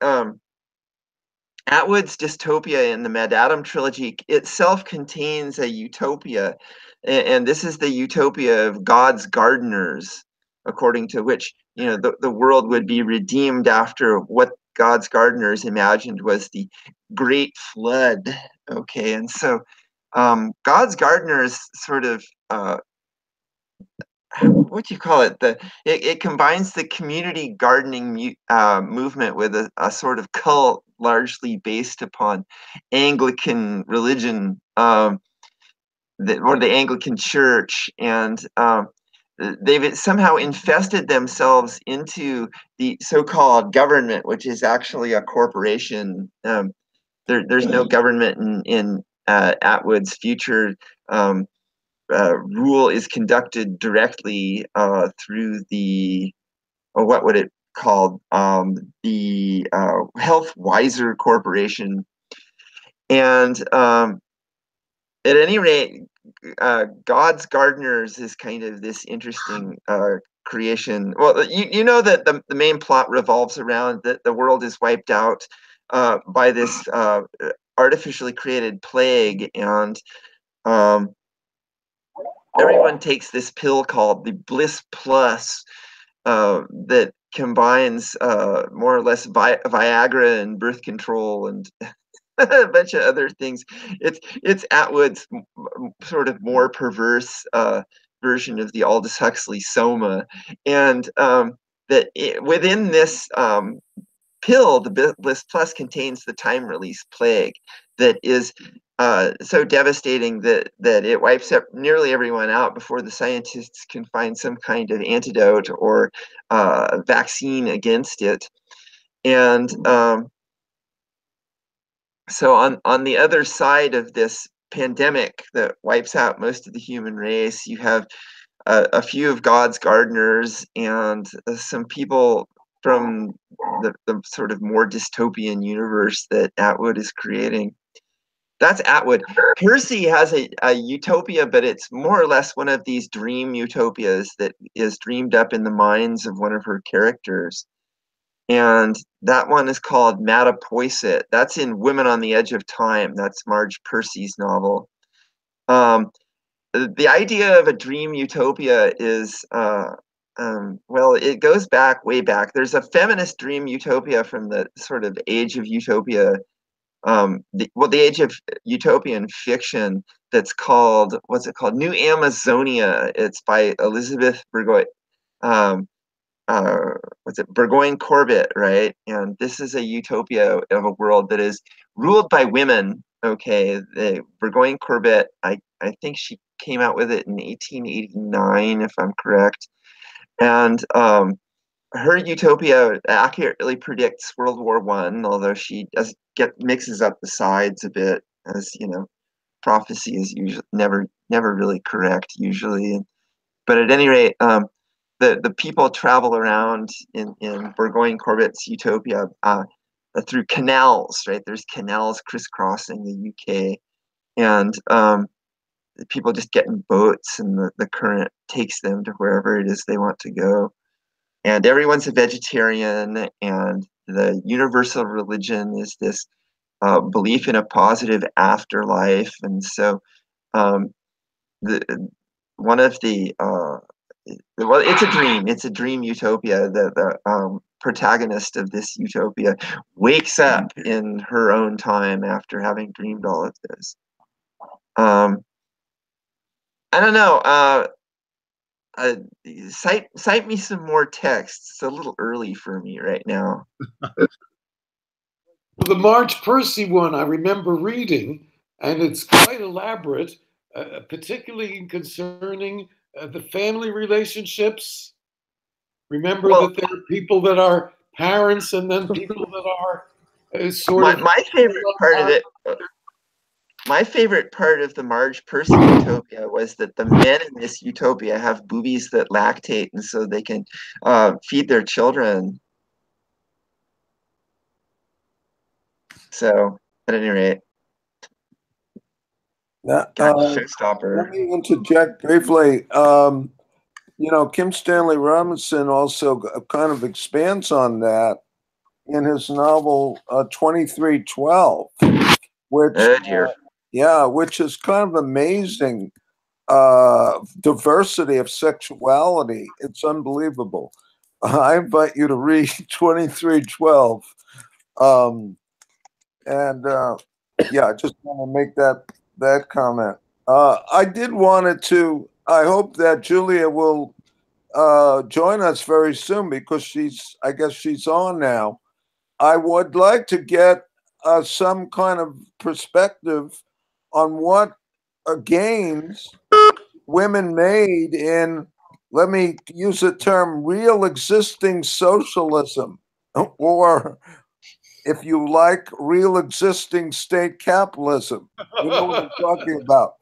Atwood's dystopia in the Mad Adam trilogy itself contains a utopia, and this is the utopia of God's gardeners, according to which the world would be redeemed after what God's gardeners imagined was the Great Flood. Okay, and so God's gardeners sort of what do you call it? It combines the community gardening movement with a sort of cult largely based upon Anglican religion, or the Anglican Church, and they've somehow infested themselves into the so-called government, which is actually a corporation. There's no government in Atwood's future. Rule is conducted directly through the, what would it called, the Health Wiser Corporation. And at any rate, God's gardeners is kind of this interesting creation. Well, you know that the main plot revolves around that the world is wiped out by this artificially created plague, and everyone takes this pill called the Bliss Plus that combines more or less Viagra and birth control and a bunch of other things. It's Atwood's sort of more perverse version of the Aldous Huxley Soma, and within this pill, the Bliss Plus contains the time release plague that is so devastating that it wipes up nearly everyone out before the scientists can find some kind of antidote or vaccine against it. And so on the other side of this pandemic that wipes out most of the human race, you have a few of God's gardeners and some people from the sort of more dystopian universe that Atwood is creating. That's Atwood. Percy has a utopia, but it's more or less one of these dream utopias that is dreamed up in the minds of one of her characters. And that one is called Mattapoisett. That's in Women on the Edge of Time. That's Marge Percy's novel. The idea of a dream utopia is, well, it goes back, way back. There's a feminist dream utopia from the sort of age of utopia, the age of utopian fiction that's called, what's it called? New Amazonia. It's by Elizabeth Burgoyne. Burgoyne Corbett, right? And this is a utopia of a world that is ruled by women. Okay, Burgoyne Corbett, I think she came out with it in 1889, if I'm correct. And her utopia accurately predicts World War I, although she mixes up the sides a bit, as prophecy is usually never really correct usually. But at any rate, the people travel around in Burgoyne Corbett's utopia through canals, right? There's canals crisscrossing the UK, and people just get in boats, and the current takes them to wherever it is they want to go. And everyone's a vegetarian, and the universal religion is this belief in a positive afterlife. And so it's a dream utopia. The protagonist of this utopia wakes up in her own time after having dreamed all of this. I don't know. Cite me some more texts. It's a little early for me right now. The Marge Percy one I remember reading, and it's quite elaborate, particularly concerning the family relationships. Remember that there are people that are parents and then people that are My favorite part of it. My favorite part of the Marge Person utopia was that the men in this utopia have boobies that lactate, and so they can feed their children. So, at any rate, showstopper. Let me interject briefly. Kim Stanley Robinson also kind of expands on that in his novel 2312, which is kind of amazing diversity of sexuality. It's unbelievable. I invite you to read 2312. I just want to make that comment. I did wanted to. I hope that Julia will join us very soon because I guess she's on now. I would like to get some kind of perspective on what gains women made in, let me use the term, real existing socialism, or if you like, real existing state capitalism. You know what I'm talking about.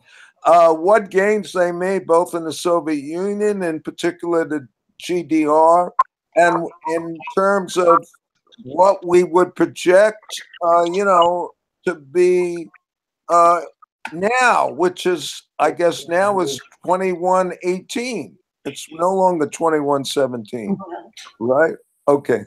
What gains they made both in the Soviet Union, in particular the GDR, and in terms of what we would project, to be now, which is, I guess now is 2118. It's no longer 2117, right? Okay.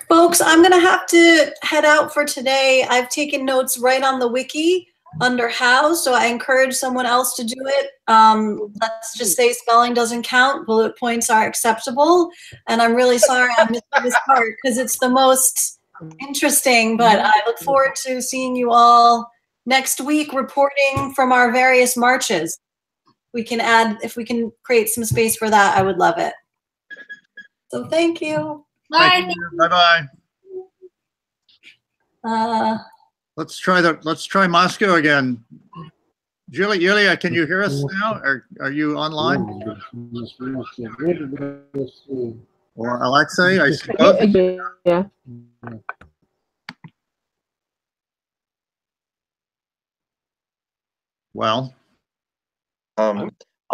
Folks, I'm going to have to head out for today. I've taken notes right on the wiki under how, so I encourage someone else to do it. Let's just say spelling doesn't count. Bullet points are acceptable. And I'm really sorry I missed this part because it's the most interesting, but I look forward to seeing you all next week reporting from our various marches. We can add, if we can create some space for that, I would love it. So thank you. Bye. Bye-bye. Let's try Moscow again. Julia, can you hear us now? Are you online? Or Alexei, I suppose? Yeah. Well.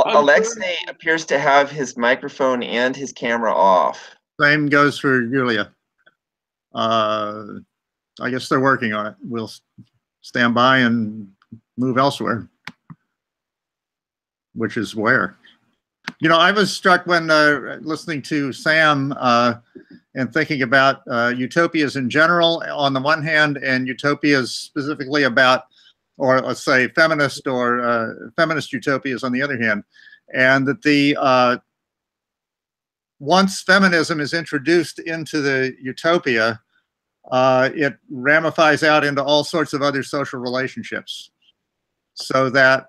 Alexei appears to have his microphone and his camera off. Same goes for Julia. I guess they're working on it. We'll stand by and move elsewhere, which is where. I was struck when listening to Sam and thinking about utopias in general on the one hand, and utopias specifically about, or let's say feminist utopias on the other hand, and that once feminism is introduced into the utopia, it ramifies out into all sorts of other social relationships. So that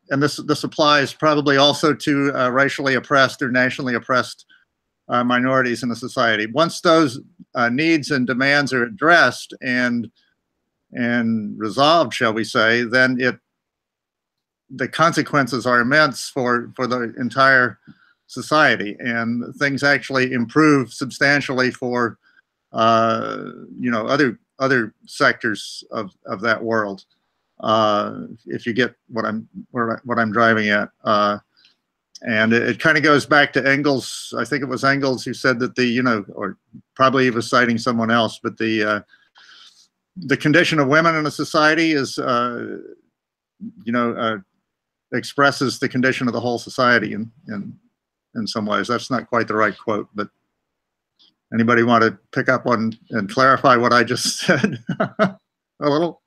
and this applies probably also to racially oppressed or nationally oppressed minorities in the society. Once those needs and demands are addressed and resolved, shall we say, then the consequences are immense for the entire society, and things actually improve substantially for other sectors of that world. If you get what I'm driving at, and it kind of goes back to Engels. I think it was Engels who said that or probably he was citing someone else, but the condition of women in a society is expresses the condition of the whole society in some ways. That's not quite the right quote, but anybody want to pick up on and clarify what I just said a little?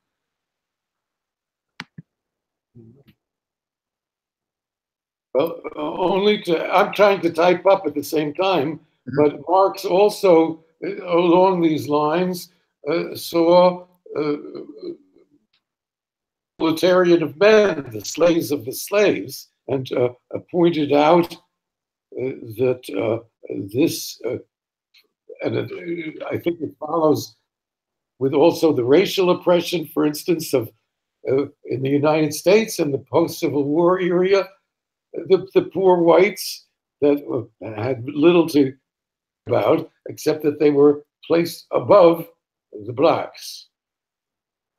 Well, I'm trying to type up at the same time, but Marx also, along these lines, saw proletariat of men, the slaves of the slaves, and pointed out that this, I think it follows with also the racial oppression, for instance, of in the United States in the post-Civil War area, the poor whites that had little to about, except that they were placed above the blacks.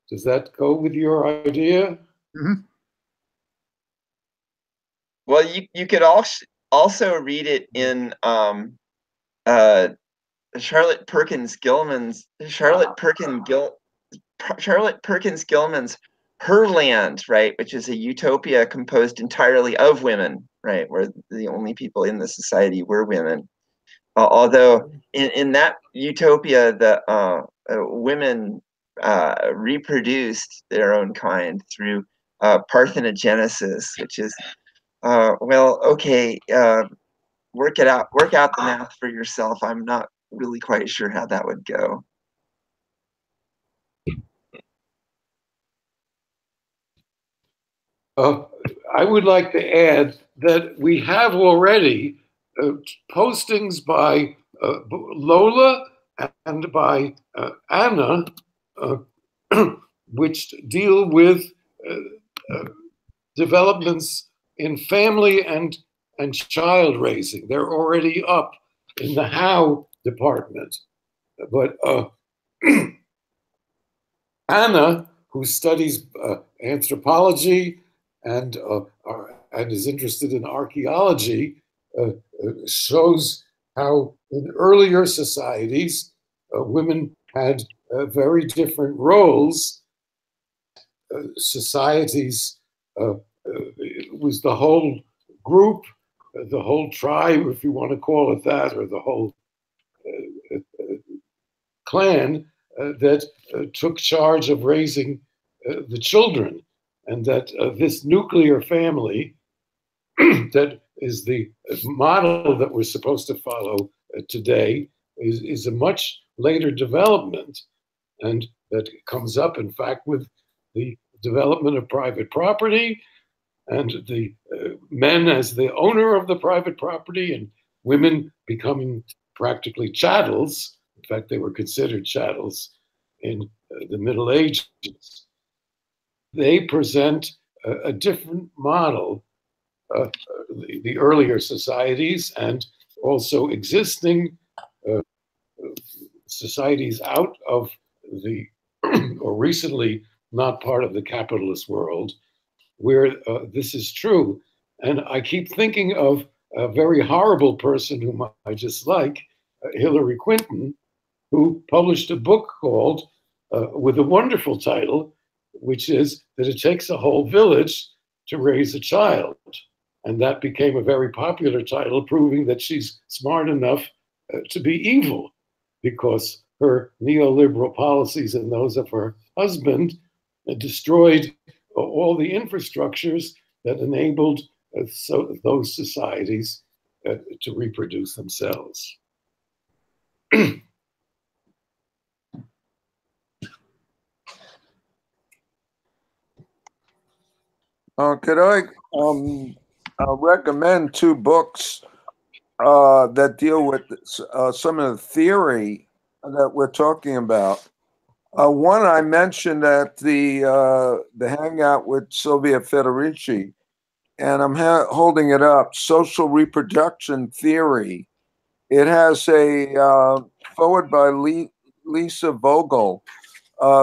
Does that go with your idea? Mhm. Well, you could also read it in Charlotte Perkins Gilman's Her Land, right, which is a utopia composed entirely of women, right, where the only people in the society were women. Although in that utopia, the women reproduced their own kind through parthenogenesis, which is well, okay, work out the math for yourself. I'm not really quite sure how that would go. I would like to add that we have already postings by Lola and by Anna, which deal with developments in family and child raising. They're already up in the how department. But Anna, who studies anthropology and is interested in archaeology, shows how in earlier societies women had very different roles. Societies it was the whole group, the whole tribe, if you want to call it that, or the whole clan that took charge of raising the children, and that this nuclear family that is the model that we're supposed to follow today is a much later development, and that comes up, in fact, with the development of private property and the men as the owner of the private property and women becoming practically chattels. In fact, they were considered chattels in the Middle Ages. They present a different model, the earlier societies and also existing societies out of the, or recently not part of the capitalist world, where this is true. And I keep thinking of a very horrible person whom I just like, Hillary Clinton, who published a book called, with a wonderful title, which is that it takes a whole village to raise a child. And that became a very popular title, proving that she's smart enough to be evil, because her neoliberal policies and those of her husband destroyed all the infrastructures that enabled those societies to reproduce themselves. Could I recommend two books that deal with some of the theory that we're talking about? One I mentioned at the hangout with Sylvia Federici, and I'm holding it up, Social Reproduction Theory. It has a forward by Lisa Vogel,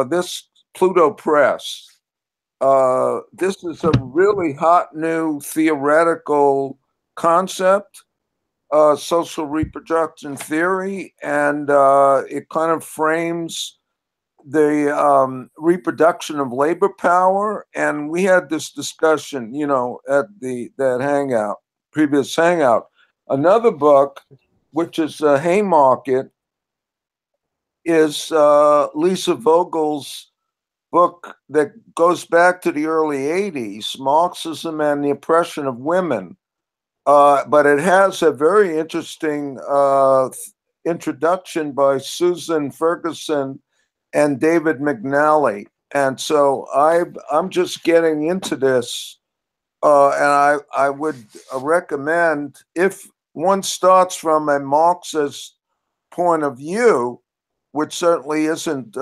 this Pluto Press. This is a really hot new theoretical concept, social reproduction theory, and it kind of frames the reproduction of labor power. And we had this discussion, you know, at that previous hangout. Another book, which is Haymarket, is Lisa Vogel's book that goes back to the early 80s, Marxism and the Oppression of Women. But it has a very interesting introduction by Susan Ferguson and David McNally. And so I'm just getting into this, and I would recommend, if one starts from a Marxist point of view, which certainly isn't,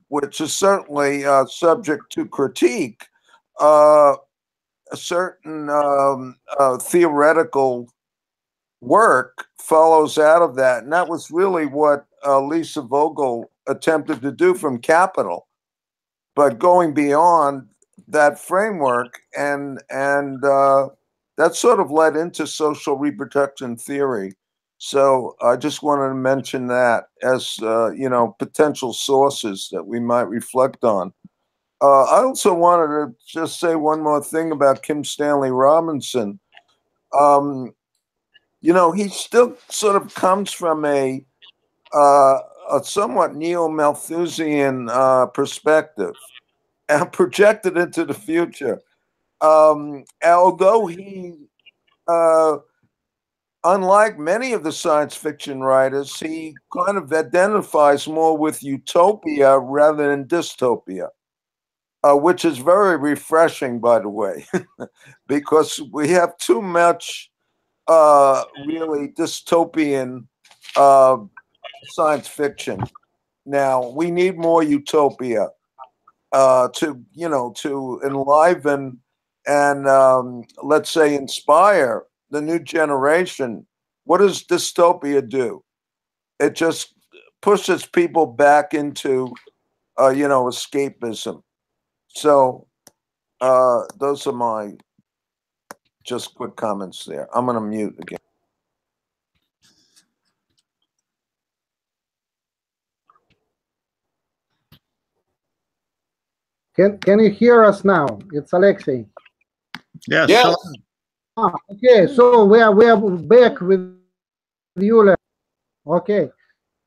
which is certainly subject to critique, a certain theoretical work follows out of that. And that was really what Lisa Vogel attempted to do from Capital, but going beyond that framework, and that sort of led into social reproduction theory. So I just wanted to mention that as potential sources that we might reflect on. I also wanted to just say one more thing about Kim Stanley Robinson. He still sort of comes from a somewhat neo-Malthusian perspective and projected into the future. Although he, unlike many of the science fiction writers, he kind of identifies more with utopia rather than dystopia, which is very refreshing, by the way, because we have too much really dystopian science fiction now. We need more utopia to enliven and let's say inspire the new generation. What does dystopia do? It just pushes people back into escapism. So those are my just quick comments there. I'm going to mute again. Can you hear us now? It's Alexei. Yes. Yes. Okay, so we are back with Yulia. Okay,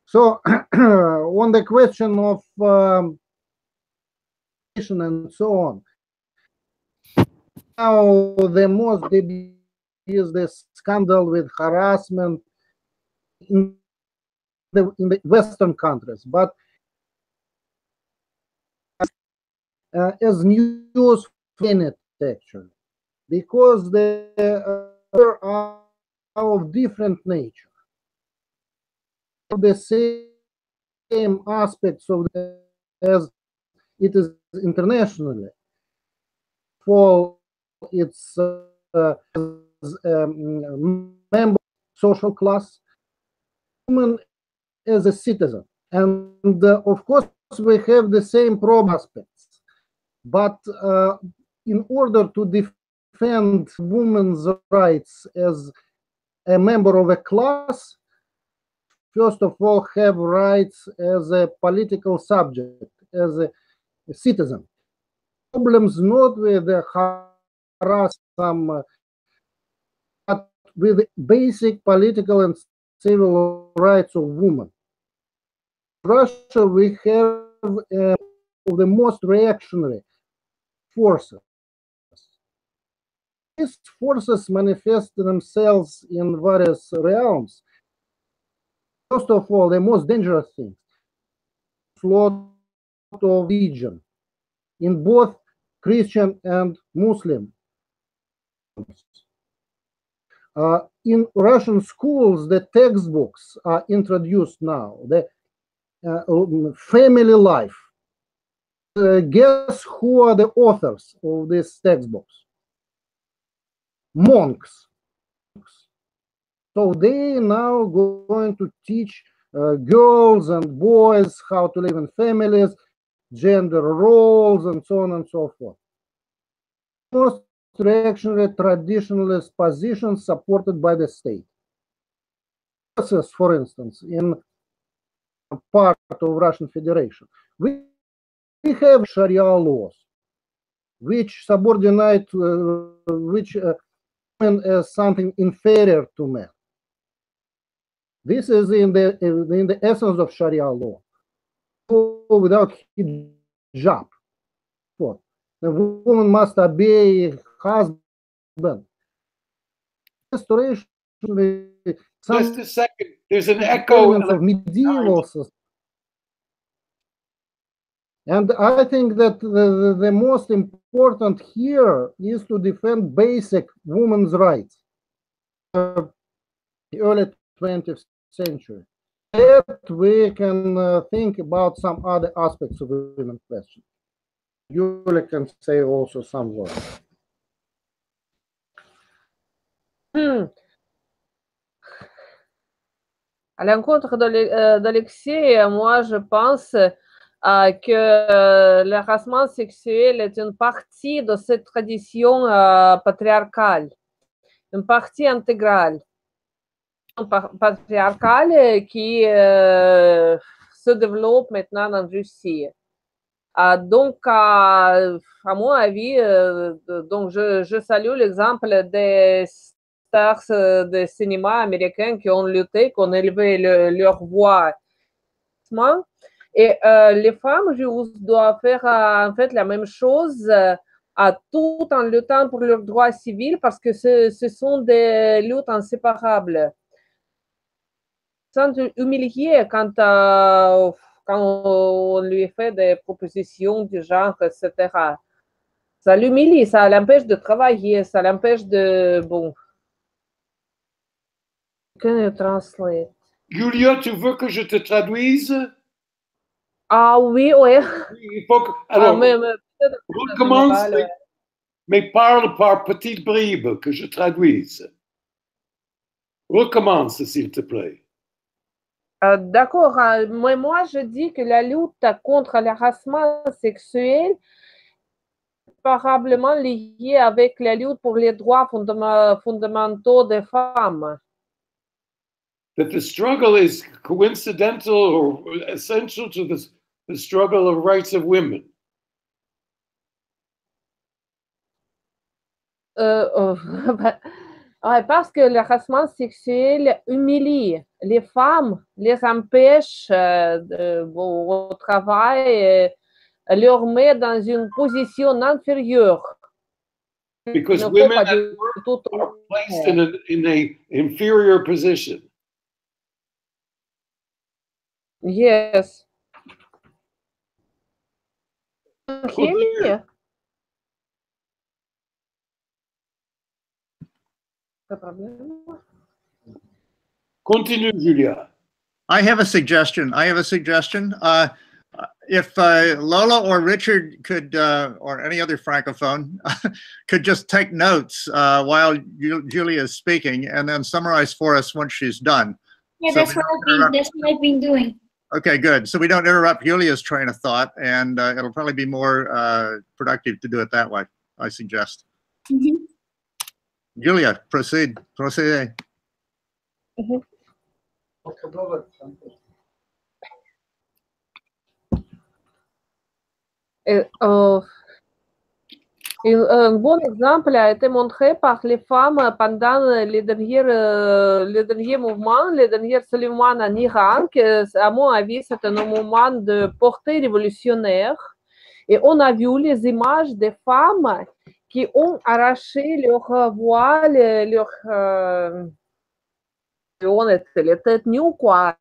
so on the question of and so on. Now the most is the scandal with harassment in the Western countries, but as news in it actually, because they are of different nature. The same aspects of as it is internationally. For its member social class, woman as a citizen, and of course we have the same problem aspects. But in order to defend women's rights as a member of a class, first of all, have rights as a political subject, as a citizen. Problems not with the harassment, but with basic political and civil rights of women. In Russia, we have the most reactionary forces. These forces manifest themselves in various realms. First of all, the most dangerous thing, flood of religion in both Christian and Muslim. In Russian schools, the textbooks are introduced now. The family life. Guess who are the authors of these textbooks? Monks. So they now going to teach girls and boys how to live in families, gender roles, and so on and so forth. Most reactionary traditionalist positions supported by the state. For instance, in part of Russian Federation, we have Sharia laws, which subordinate, which women as something inferior to men. This is in the essence of Sharia law. Without hijab, the woman must obey her husband. Restoration. Just a second. There's an echo of medieval system. And I think that the most important here is to defend basic women's rights. The early 20th century. That we can think about some other aspects of the women's question. You can say also some words. À l'encontre d'Alexis, moi, je pense que le harassement sexuel est une partie de cette tradition patriarcale, une partie intégrale. Patriarcale qui se développe maintenant en Russie. Donc, à mon avis, donc je salue l'exemple des stars de cinéma américains qui ont lutté, qui ont élevé leur voix. Et les femmes justes doivent faire en fait la même chose tout en luttant pour leurs droits civils parce que ce sont des luttes inséparables. Sans humilier quand on lui fait des propositions du genre, etc. Ça l'humilie, ça l'empêche de travailler, ça l'empêche de... Bon. Can you translate? Julia, tu veux que je te traduise? Ah oui, oui. Il faut que... Alors, mais recommence, général, mais parle par petites bribes que je traduise. Recommence, s'il te plaît. D'accord, mais moi je dis que la lutte contre le harassement sexuel est probablement liée avec la lutte pour les droits fondamentaux des femmes. That the struggle is coincidental or essential to the struggle of rights of women. Ouais, parce que le harassement sexuel humilie les femmes, les empêche au travail, leur met dans une position inférieure. Because women at work are placed in an inferior position. Yes. Continue. Continue, Julia. I have a suggestion. If Lola or Richard could, or any other francophone, could just take notes while Julia is speaking and then summarize for us once she's done. Yeah, that's what I've been doing. Okay, good. So we don't interrupt Julia's train of thought, and it'll probably be more productive to do it that way, I suggest. Mm-hmm. Julia, proceed. Procede. Mm-hmm. Un bon exemple a été montré par les femmes pendant les derniers mouvements, les derniers soulèvements en Iran, que, à mon avis, c'est un mouvement de portée révolutionnaire. Et on a vu les images des femmes qui ont arraché leur voile, les têtes nues, quoi,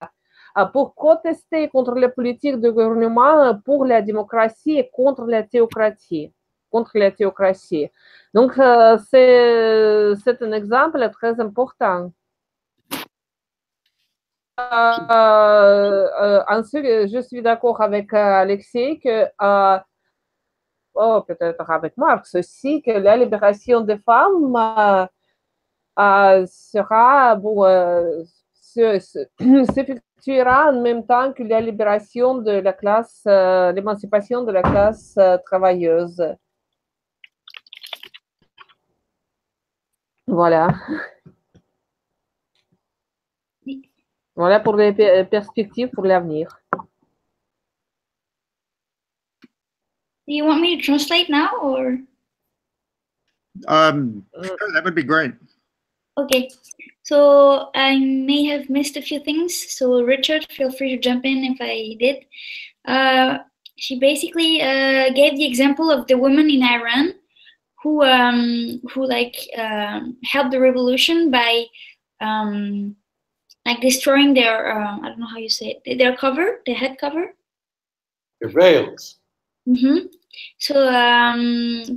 pour protester contre les politiques du gouvernement, pour la démocratie et contre la théocratie. Donc, c'est un exemple très important. Ensuite, je suis d'accord avec Alexis que, peut-être avec Marx aussi, que la libération des femmes s'effectuera en même temps que la libération de la classe, l'émancipation de la classe travailleuse. Voilà. Voilà pour les perspectives pour l'avenir. Do you want me to translate now, or? Sure, that would be great. Okay, so I may have missed a few things, so Richard, feel free to jump in if I did. She basically gave the example of the woman in Iran who helped the revolution by like destroying their I don't know how you say it, their cover, their head cover, Their veils. Mm-hmm. So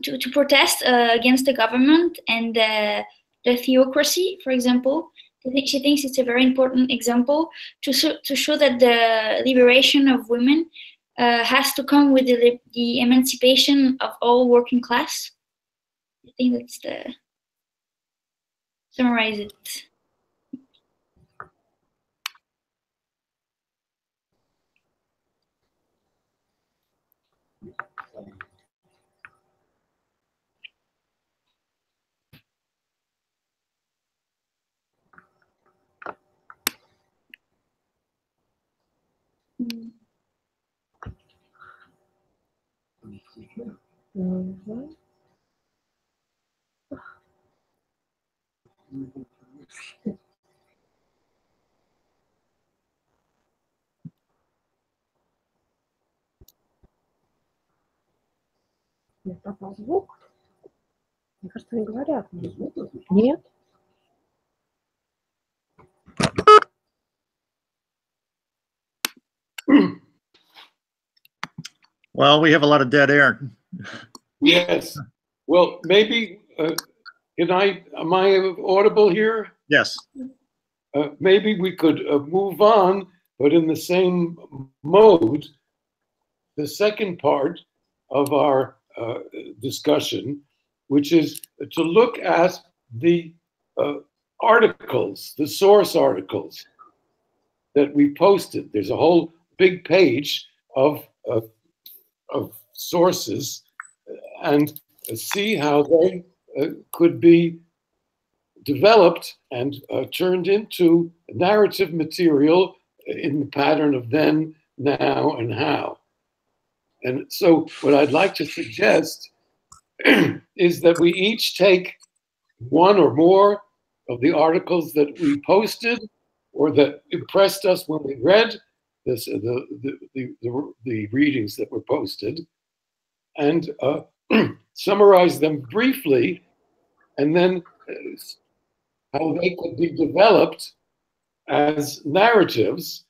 to protest against the government and the theocracy, for example, she thinks it's a very important example to show that the liberation of women has to come with the emancipation of all working class. I think that's the summarize it. Нет, пропал звук. Мне кажется, они говорят. Нет. Well, we have a lot of dead air. Yes. Well, maybe, am I audible here? Yes. Maybe we could move on, but in the same mode. The second part of our discussion, which is to look at the articles, the source articles that we posted. There's a whole big page of sources, and see how they could be developed and turned into narrative material in the pattern of then, now, and how. And so what I'd like to suggest is that we each take one or more of the articles that we posted or that impressed us when we read this, the readings that were posted, and summarize them briefly, and then how they could be developed as narratives,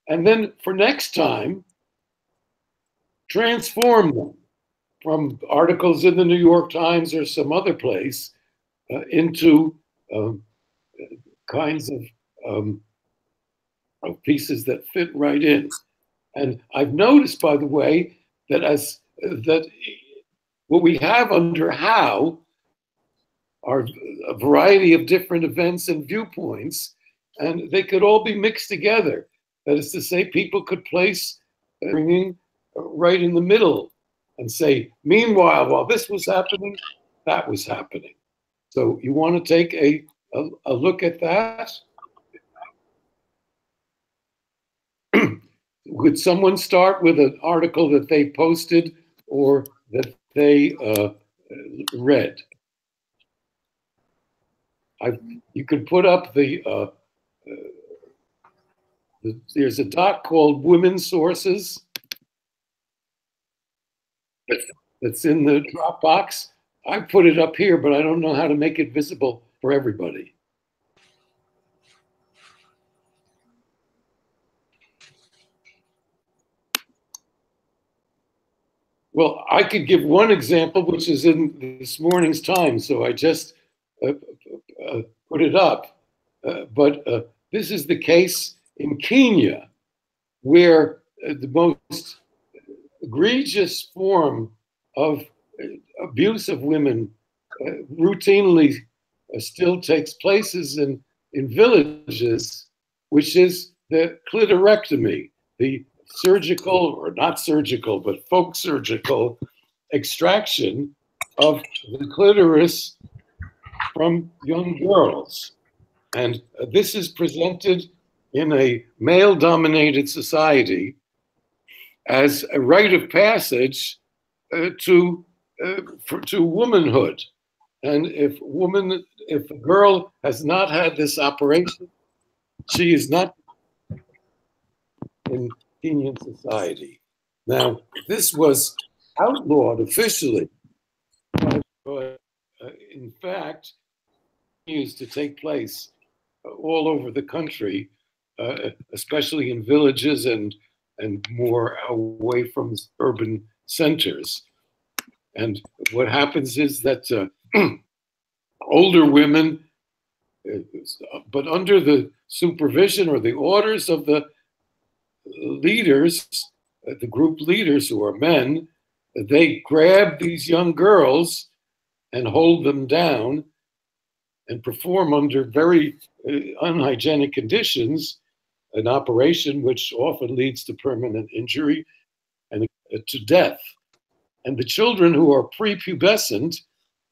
and then for next time, transform them from articles in the New York Times or some other place into kinds of pieces that fit right in. And I've noticed, by the way, that what we have under how are a variety of different events and viewpoints, and they could all be mixed together. That is to say, people could place bringing right in the middle and say, meanwhile, while this was happening, that was happening. So you want to take a look at that? Would someone start with an article that they posted or that they read? You could put up there's a doc called Women's Sources that's in the Dropbox. I put it up here, but I don't know how to make it visible for everybody. Well, I could give one example, which is in this morning's Times, so I just put it up. But this is the case in Kenya, where the most egregious form of abuse of women routinely still takes places in villages, which is the clitorectomy, the surgical, or not surgical, but folk surgical extraction of the clitoris from young girls. And this is presented in a male-dominated society as a rite of passage to womanhood. And if a girl has not had this operation, she is not in Kenyan society. Now, this was outlawed officially, but in fact, continues to take place all over the country, especially in villages and more away from urban centers. And what happens is that older women, but under the supervision or the orders of the leaders, the group leaders who are men, they grab these young girls and hold them down and perform under very unhygienic conditions an operation which often leads to permanent injury and to death. And the children who are prepubescent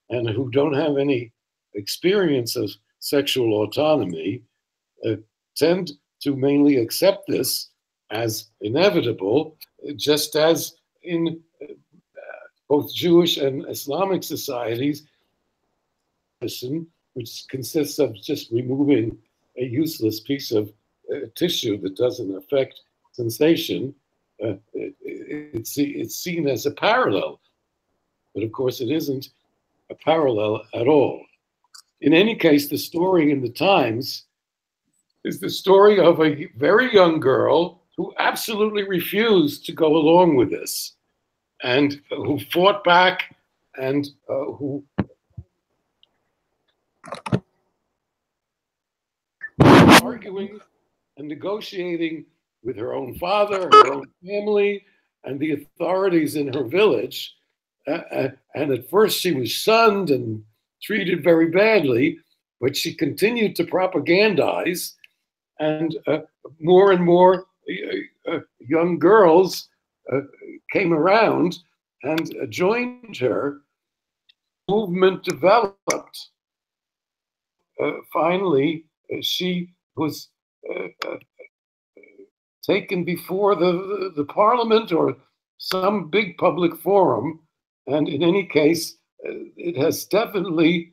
and who don't have any experience of sexual autonomy tend to mainly accept this as inevitable, just as in both Jewish and Islamic societies, which consists of just removing a useless piece of tissue that doesn't affect sensation, it's seen as a parallel. But of course, it isn't a parallel at all. In any case, the story in the Times is the story of a very young girl who absolutely refused to go along with this, and who fought back, and who arguing and negotiating with her own father, her own family, and the authorities in her village. And at first she was shunned and treated very badly, but she continued to propagandize, and more and more young girls came around and joined her. Movement developed. Finally, she was taken before the parliament or some big public forum, and in any case, it has definitely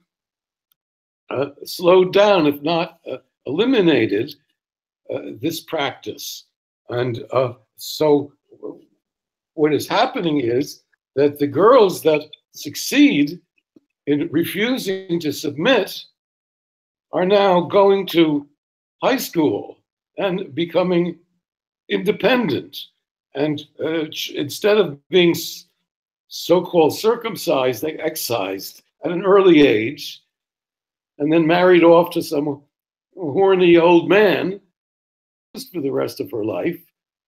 slowed down, if not eliminated, this practice. And so what is happening is that the girls that succeed in refusing to submit are now going to high school and becoming independent. And instead of being so-called circumcised, they excised at an early age and then married off to some horny old man for the rest of her life.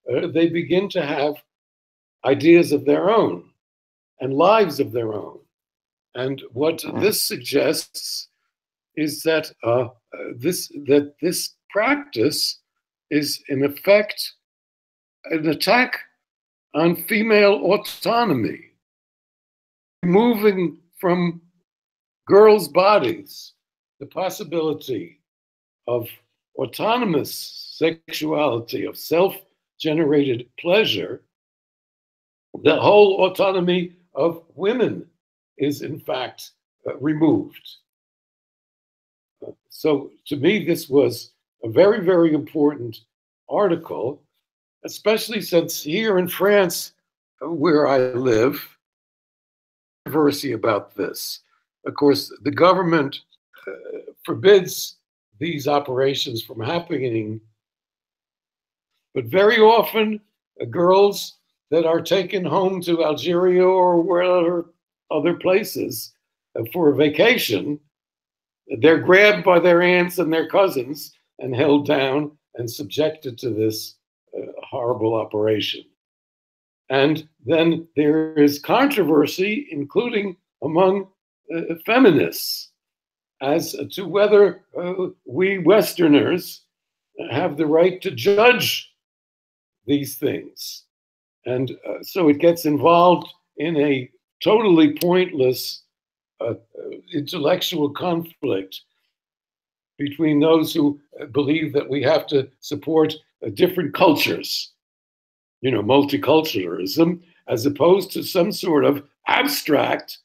They begin to have ideas of their own and lives of their own. And what this suggests is that this practice is in effect an attack on female autonomy, removing from girls' bodies the possibility of autonomous sexuality, of self-generated pleasure. The whole autonomy of women is in fact removed. So to me, this was a very, very important article, especially since here in France, where I live, controversy about this. Of course, the government forbids these operations from happening, but very often girls that are taken home to Algeria or wherever other places for a vacation, they're grabbed by their aunts and their cousins and held down and subjected to this horrible operation. And then there is controversy, including among feminists, as to whether we Westerners have the right to judge these things. And so it gets involved in a totally pointless intellectual conflict between those who believe that we have to support different cultures, you know, multiculturalism, as opposed to some sort of abstract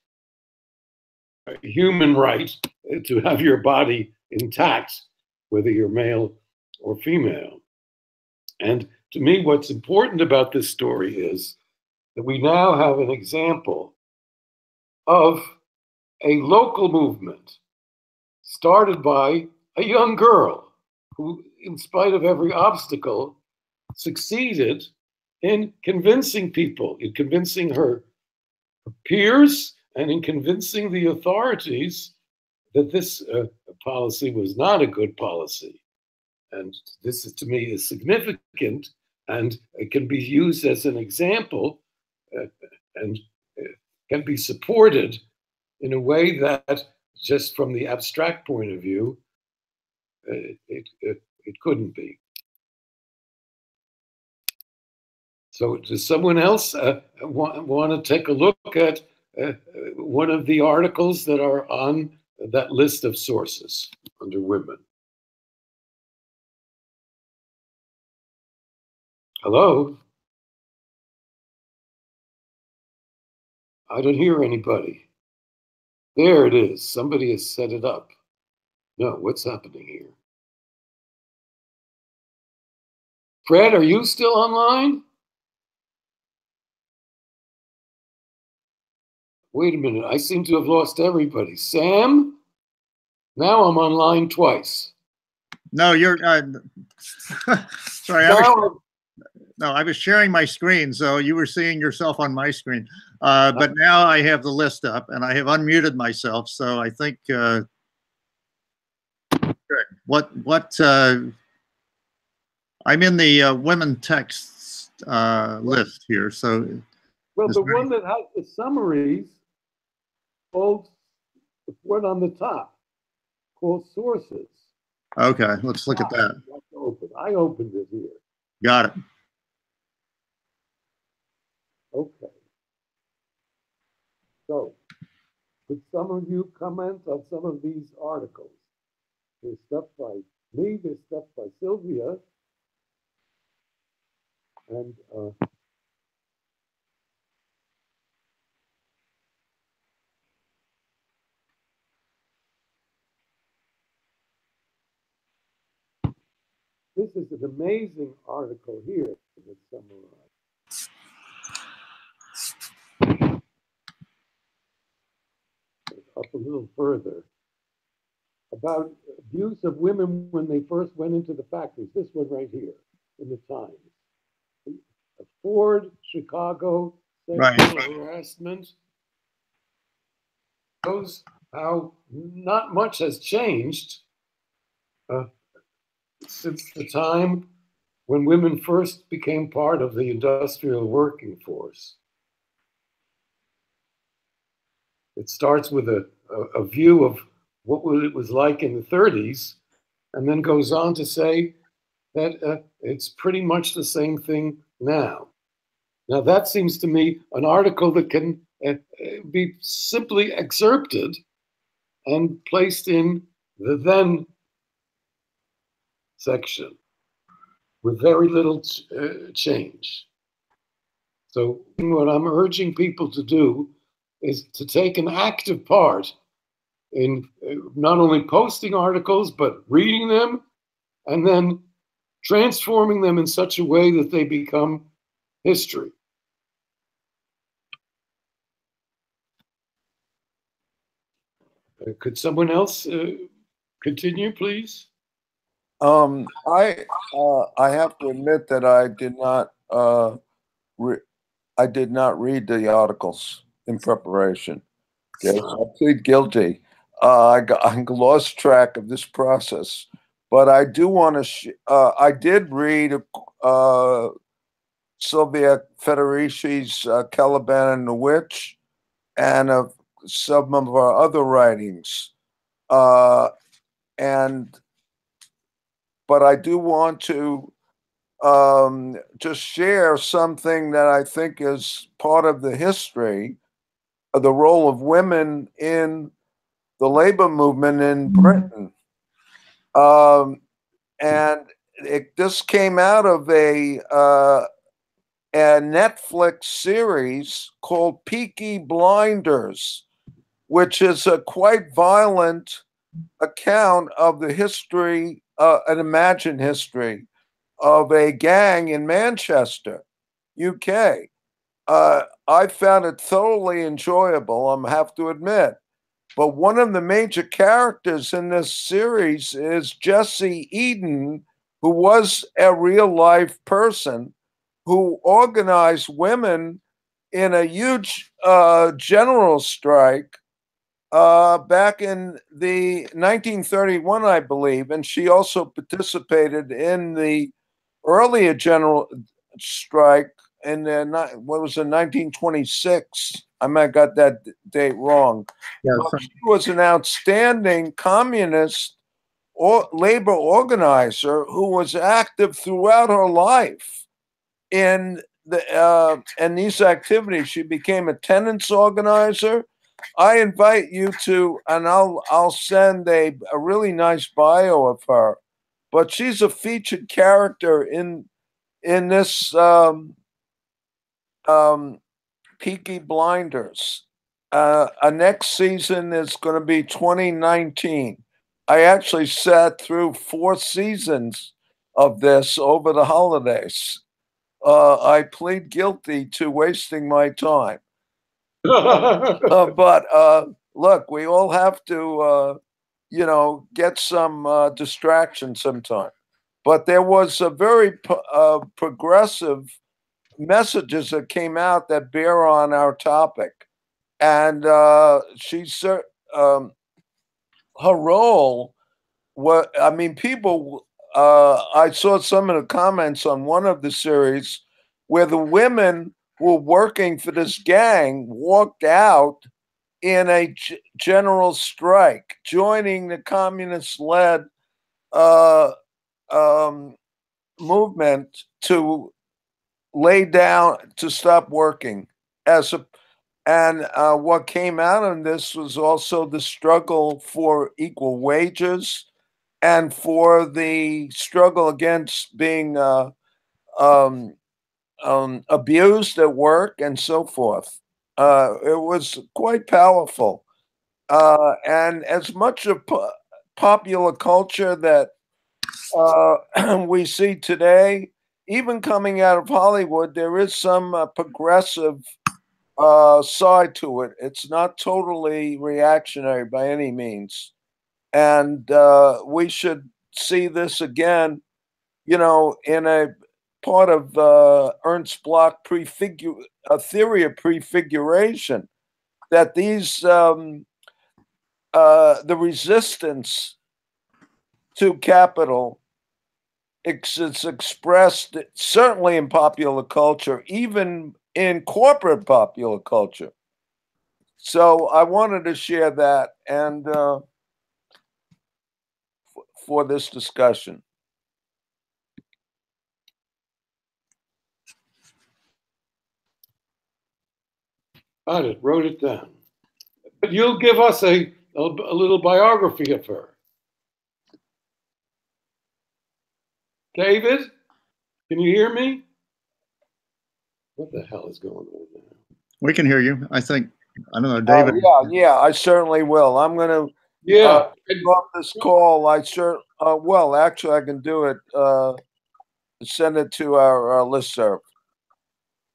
human right to have your body intact, whether you're male or female. And to me, what's important about this story is that we now have an example of a local movement started by a young girl who, in spite of every obstacle, succeeded in convincing people, in convincing her peers, and in convincing the authorities that this policy was not a good policy. And this, to me, is significant, and it can be used as an example and can be supported in a way that, just from the abstract point of view, it couldn't be. So does someone else want to take a look at one of the articles that are on that list of sources under women? Hello? I don't hear anybody. There it is. Somebody has set it up. No, what's happening here? Fred, are you still online? Wait a minute. I seem to have lost everybody. Sam? Now I'm online twice. No, you're sorry. I was sharing my screen, so you were seeing yourself on my screen. But now I have the list up, and I have unmuted myself. So I think I'm in the women texts list here. So well, the one that has the summaries, called the one on the top, called sources. Okay, let's look at that. I opened it here. Got it. Okay. So, could some of you comment on some of these articles? There's stuff by me, there's stuff by Sylvia, and this is an amazing article here that's summarized. Up a little further. About abuse of women when they first went into the factories. This one right here in the Times. Ford, Chicago, sexual harassment. Shows how not much has changed since the time when women first became part of the industrial working force. It starts with a view of what it was like in the 30s, and then goes on to say that it's pretty much the same thing now. Now that seems to me an article that can be simply excerpted and placed in the then section with very little change. So what I'm urging people to do is to take an active part in not only posting articles, but reading them and then transforming them in such a way that they become history. Could someone else continue, please? I have to admit that I did not read the articles in preparation. Yes, I plead guilty. I lost track of this process, but I do want to. I did read Sylvia Federici's Caliban and the Witch, and some of our other writings. But I do want to just share something that I think is part of the history of the role of women in the labor movement in Britain. And this came out of a Netflix series called Peaky Blinders, which is a quite violent account of the history, an imagined history of a gang in Manchester, UK. I found it thoroughly enjoyable, I have to admit. But one of the major characters in this series is Jessie Eden, who was a real life person who organized women in a huge general strike back in the 1931, I believe. And she also participated in the earlier general strike in what was in 1926. I might have got that date wrong. Yeah, she was an outstanding communist or labor organizer who was active throughout her life in these activities. She became a tenants organizer. I invite you to, and I'll send a really nice bio of her. But she's a featured character in in this Peaky Blinders. A next season is going to be 2019. I actually sat through 4 seasons of this over the holidays. I plead guilty to wasting my time. But look, we all have to, get some distraction sometime. But there was a very progressive messages that came out that bear on our topic. And her role, people, I saw some of the comments on one of the series where the women who were working for this gang walked out in a general strike, joining the communist-led movement to lay down, to stop working. What came out of this was also the struggle for equal wages and for the struggle against being abused at work and so forth. It was quite powerful. And as much of popular culture that we see today, even coming out of Hollywood, there is some progressive side to it. It's not totally reactionary by any means. And we should see this again, in a part of Ernst Bloch theory of prefiguration, that these the resistance to capital it's expressed certainly in popular culture, even in corporate popular culture. So I wanted to share that and for this discussion. Got it, wrote it down. But you'll give us a little biography of her. David, can you hear me? What the hell is going on now? We can hear you. I think, I don't know, David. Yeah, I certainly will. I'm going to off this call. Well, actually, I can do it. Send it to our listserv.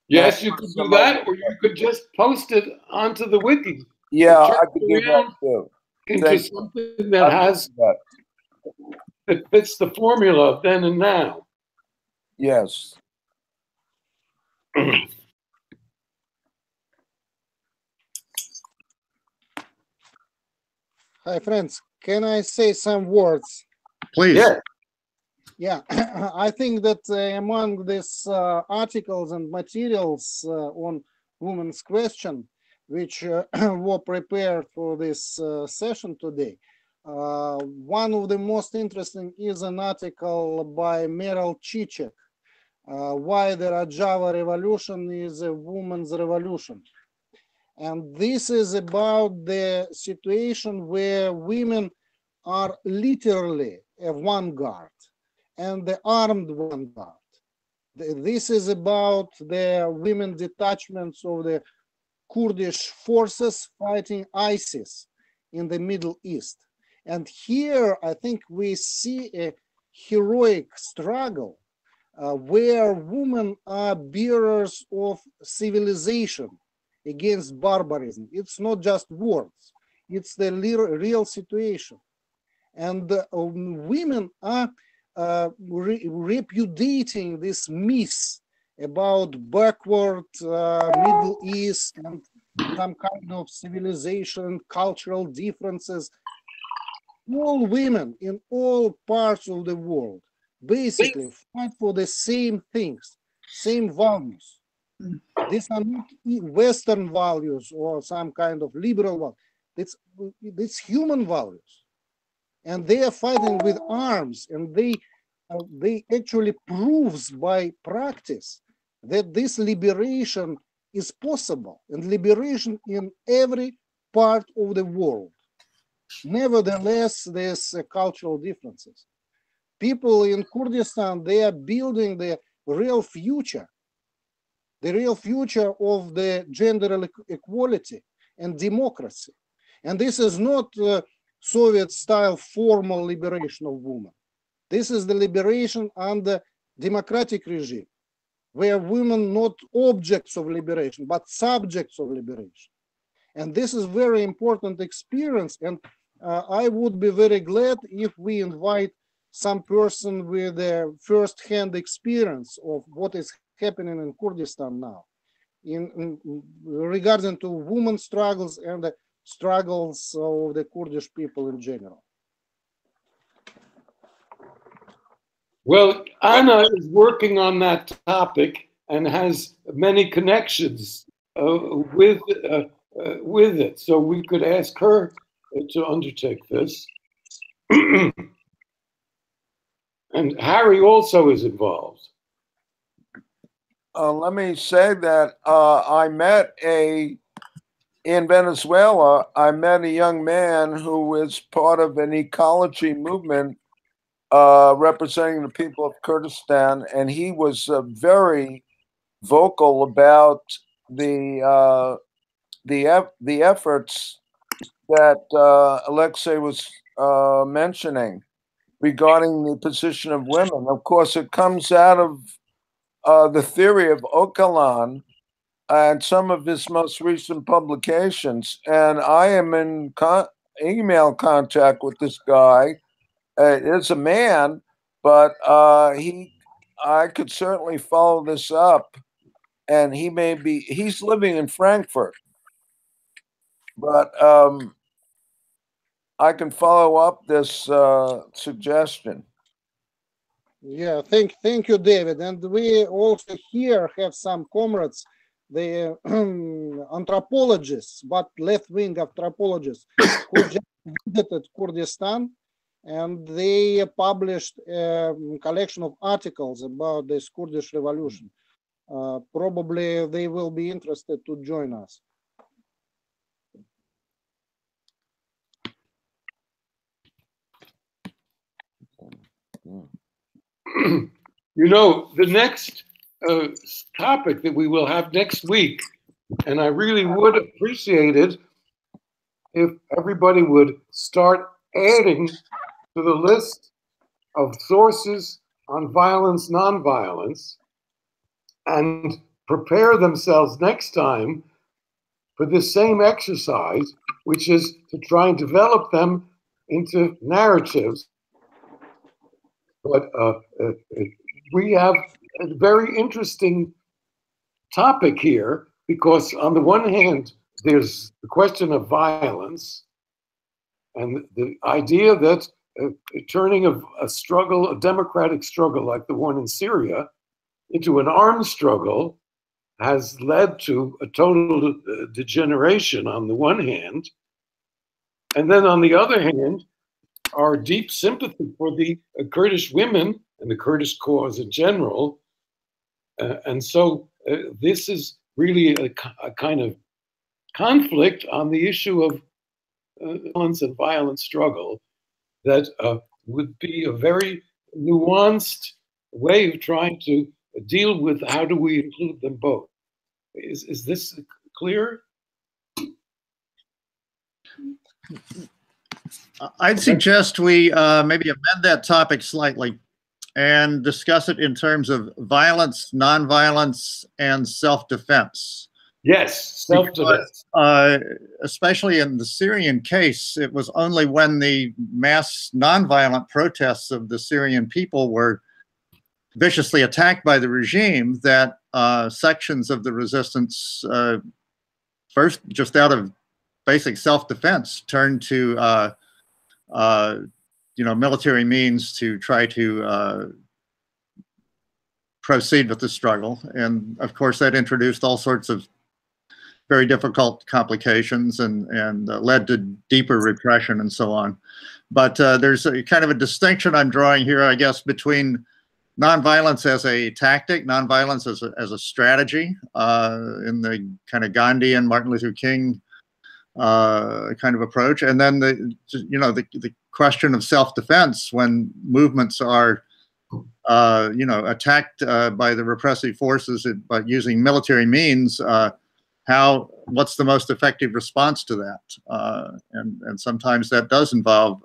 Yes, you could do that, or you could just post it onto the wiki. Yeah, I could do that too. Into something that that fits the formula of then and now. Yes. Hi, friends. Can I say some words? Please. Yeah, I think that among these articles and materials on women's question, which were prepared for this session today, one of the most interesting is an article by Meryl Chichek, Why the Rojava Revolution is a Woman's Revolution. And this is about the situation where women are literally a vanguard, and the armed vanguard. This is about the women detachments of the Kurdish forces fighting ISIS in the Middle East. And here, I think we see a heroic struggle where women are bearers of civilization against barbarism. It's not just words, it's the real situation. And women are repudiating this myth about backward Middle East and some kind of civilization, cultural differences. All women in all parts of the world basically fight for the same things, same values. These are not Western values or some kind of liberal values. It's human values. And they are fighting with arms, and they actually proves by practice that this liberation is possible, and liberation in every part of the world. Nevertheless, there's cultural differences. People in Kurdistan, they are building real future, the real future of the gender equality and democracy. And this is not Soviet-style formal liberation of women. This is the liberation under democratic regime, where women not objects of liberation, but subjects of liberation. And this is very important experience. And I would be very glad if we invite some person with a first-hand experience of what is happening in Kurdistan now, in regarding to women's struggles and the struggles of the Kurdish people in general. Well, Anna is working on that topic and has many connections with it, so we could ask her to undertake this. And Harry also is involved. Let me say that in Venezuela, I met a young man who is part of an ecology movement representing the people of Kurdistan, and he was very vocal about the efforts that Alexei was mentioning regarding the position of women. Of course, it comes out of the theory of Öcalan and some of his most recent publications. And I am in email contact with this guy. It's a man, but I could certainly follow this up. And he's living in Frankfurt, but I can follow up this suggestion. Yeah, thank you, David. And we also here have some comrades, the anthropologists, but left-wing anthropologists, who just visited Kurdistan, and they published a collection of articles about this Kurdish revolution. Probably they will be interested to join us. You know, the next topic that we will have next week, and I really would appreciate it if everybody would start adding to the list of sources on violence, nonviolence, and prepare themselves next time for this same exercise, which is to try and develop them into narratives. But we have a very interesting topic here, because on the one hand, there's the question of violence and the idea that turning a struggle, a democratic struggle like the one in Syria, into an armed struggle has led to a total degeneration on the one hand. And then on the other hand, our deep sympathy for the Kurdish women and the Kurdish cause in general. And so this is really a kind of conflict on the issue of violence and violent struggle that would be a very nuanced way of trying to deal with how do we include them both. Is this clear? I'd suggest we maybe amend that topic slightly and discuss it in terms of violence, nonviolence, and self-defense. Yes, self-defense. Especially in the Syrian case, it was only when the mass nonviolent protests of the Syrian people were viciously attacked by the regime that sections of the resistance, first just out of basic self-defense, turned to military means to try to proceed with the struggle. And of course, that introduced all sorts of very difficult complications and led to deeper repression and so on. But there's a kind of a distinction I'm drawing here, I guess, between nonviolence as a tactic, nonviolence as a strategy in the kind of Gandhian, Martin Luther King kind of approach, and then the question of self-defense when movements are you know, attacked by the repressive forces by using military means, what's the most effective response to that? And sometimes that does involve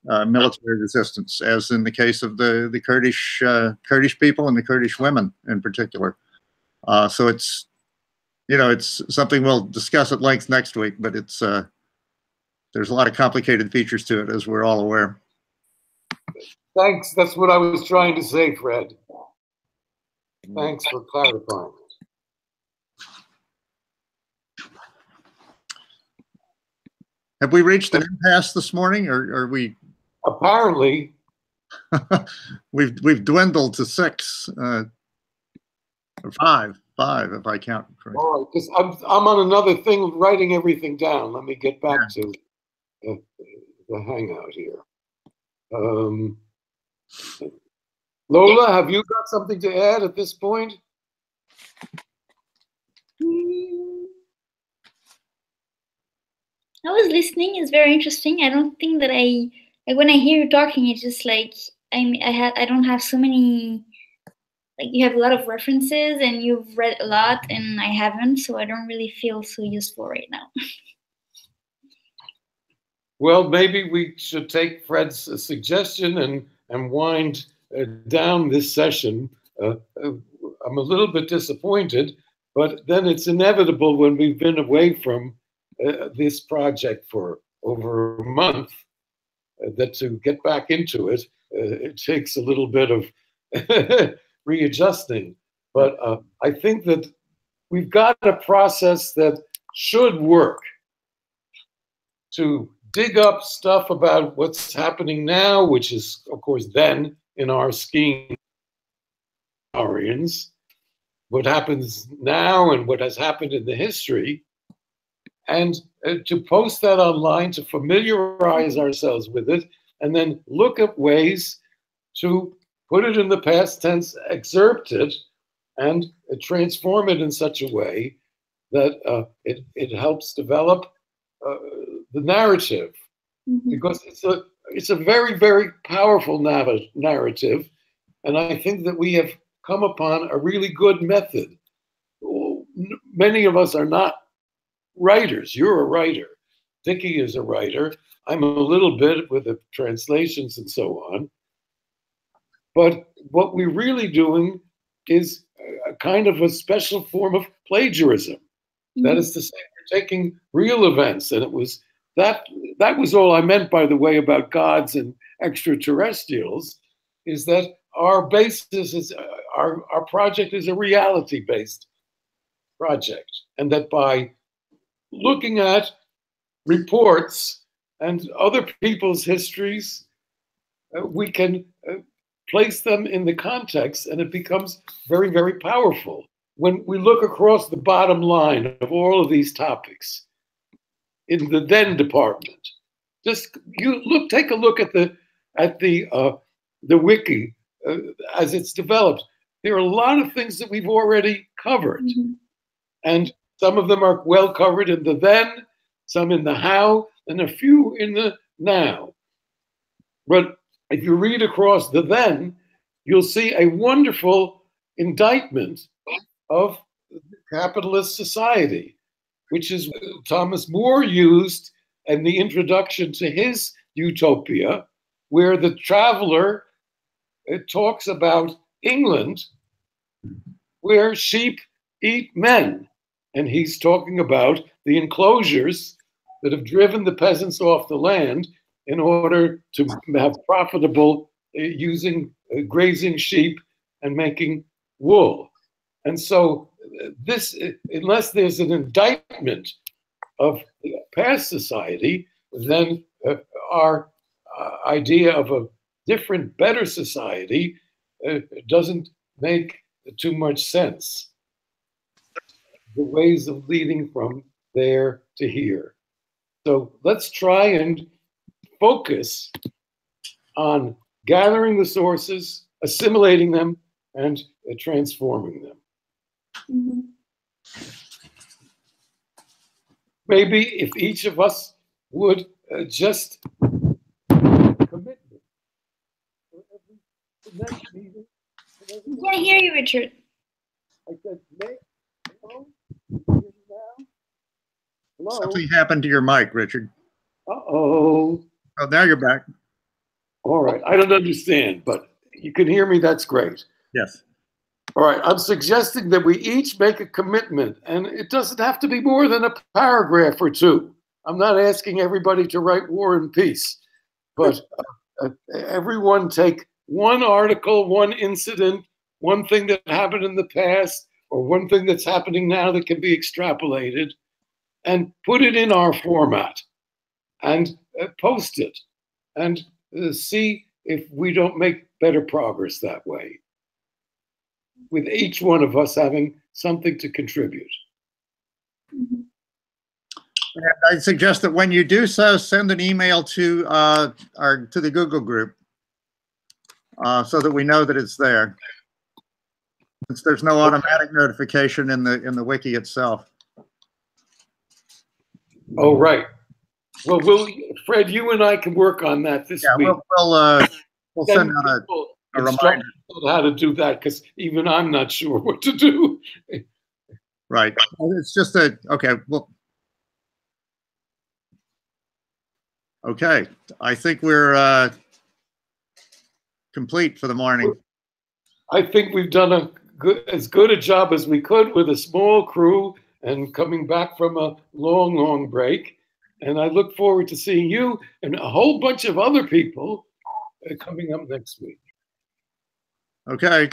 military resistance, as in the case of the Kurdish people and the Kurdish women in particular. So it's, you know, it's something we'll discuss at length next week, but it's there's a lot of complicated features to it, as we're all aware. Thanks. That's what I was trying to say, Fred. Thanks for clarifying. Have we reached an impasse this morning, or are we? Apparently. we've dwindled to 6, or 5, if I count correctly. All right, because I'm on another thing, writing everything down. Let me get back to the hangout here. Lola, have you got something to add at this point? I was listening. It's very interesting. I don't think that like when I hear you talking, it's just like I don't have so many. Like, you have a lot of references and you've read a lot, and I haven't, so I don't really feel so useful right now. Well, maybe we should take Fred's suggestion and wind down this session. I'm a little bit disappointed, but then it's inevitable when we've been away from this project for over a month, that to get back into it, it takes a little bit of readjusting. But I think that we've got a process that should work to dig up stuff about what's happening now, which is, of course, then in our scheme, what happens now and what has happened in the history, and to post that online, to familiarize ourselves with it, and then look at ways to put it in the past tense, excerpt it, and transform it in such a way that it helps develop the narrative, because it's a very, very powerful narrative, and I think that we have come upon a really good method. Many of us are not writers. You're a writer. Dickie is a writer. I'm a little bit with the translations and so on. But what we're really doing is a kind of a special form of plagiarism. That is to say, we're taking real events, and it was that was all I meant, by the way, about gods and extraterrestrials, is that our basis is our project is a reality-based project, and that by looking at reports and other people's histories, we can place them in the context, and it becomes very, very powerful. When we look across the bottom line of all of these topics in the then department, just take a look at the wiki as it's developed. There are a lot of things that we've already covered, and some of them are well covered in the then, some in the how, and a few in the now. But if you read across the then, you'll see a wonderful indictment of capitalist society, which is Thomas More used in the introduction to his Utopia, where the traveler talks about England, where sheep eat men. And he's talking about the enclosures that have driven the peasants off the land in order to have profitable using grazing sheep and making wool. And so this, unless there's an indictment of past society, then our idea of a different, better society doesn't make too much sense. The ways of leading from there to here. So let's try and focus on gathering the sources, assimilating them, and transforming them. Maybe if each of us would just commit can't hear you, Richard. I said, hello? Hello? Something happened to your mic, Richard. Uh-oh. Oh, now you're back. All right. I don't understand, but you can hear me. That's great. Yes. All right. I'm suggesting that we each make a commitment, and it doesn't have to be more than a paragraph or two. I'm not asking everybody to write War and Peace, but everyone take one article, one incident, one thing that happened in the past, or one thing that's happening now that can be extrapolated, and put it in our format and post it and see if we don't make better progress that way, with each one of us having something to contribute. Mhm. And I suggest that when you do so, send an email to the Google group so that we know that it's there. Since there's no automatic notification in the wiki itself. Oh, right. Well, Fred, you and I can work on that this week. We'll send out a reminder on how to do that, because even I'm not sure what to do. Right. It's just okay. Well, okay. I think we're complete for the morning. I think we've done as good a job as we could with a small crew and coming back from a long, long break. And I look forward to seeing you and a whole bunch of other people coming up next week. Okay.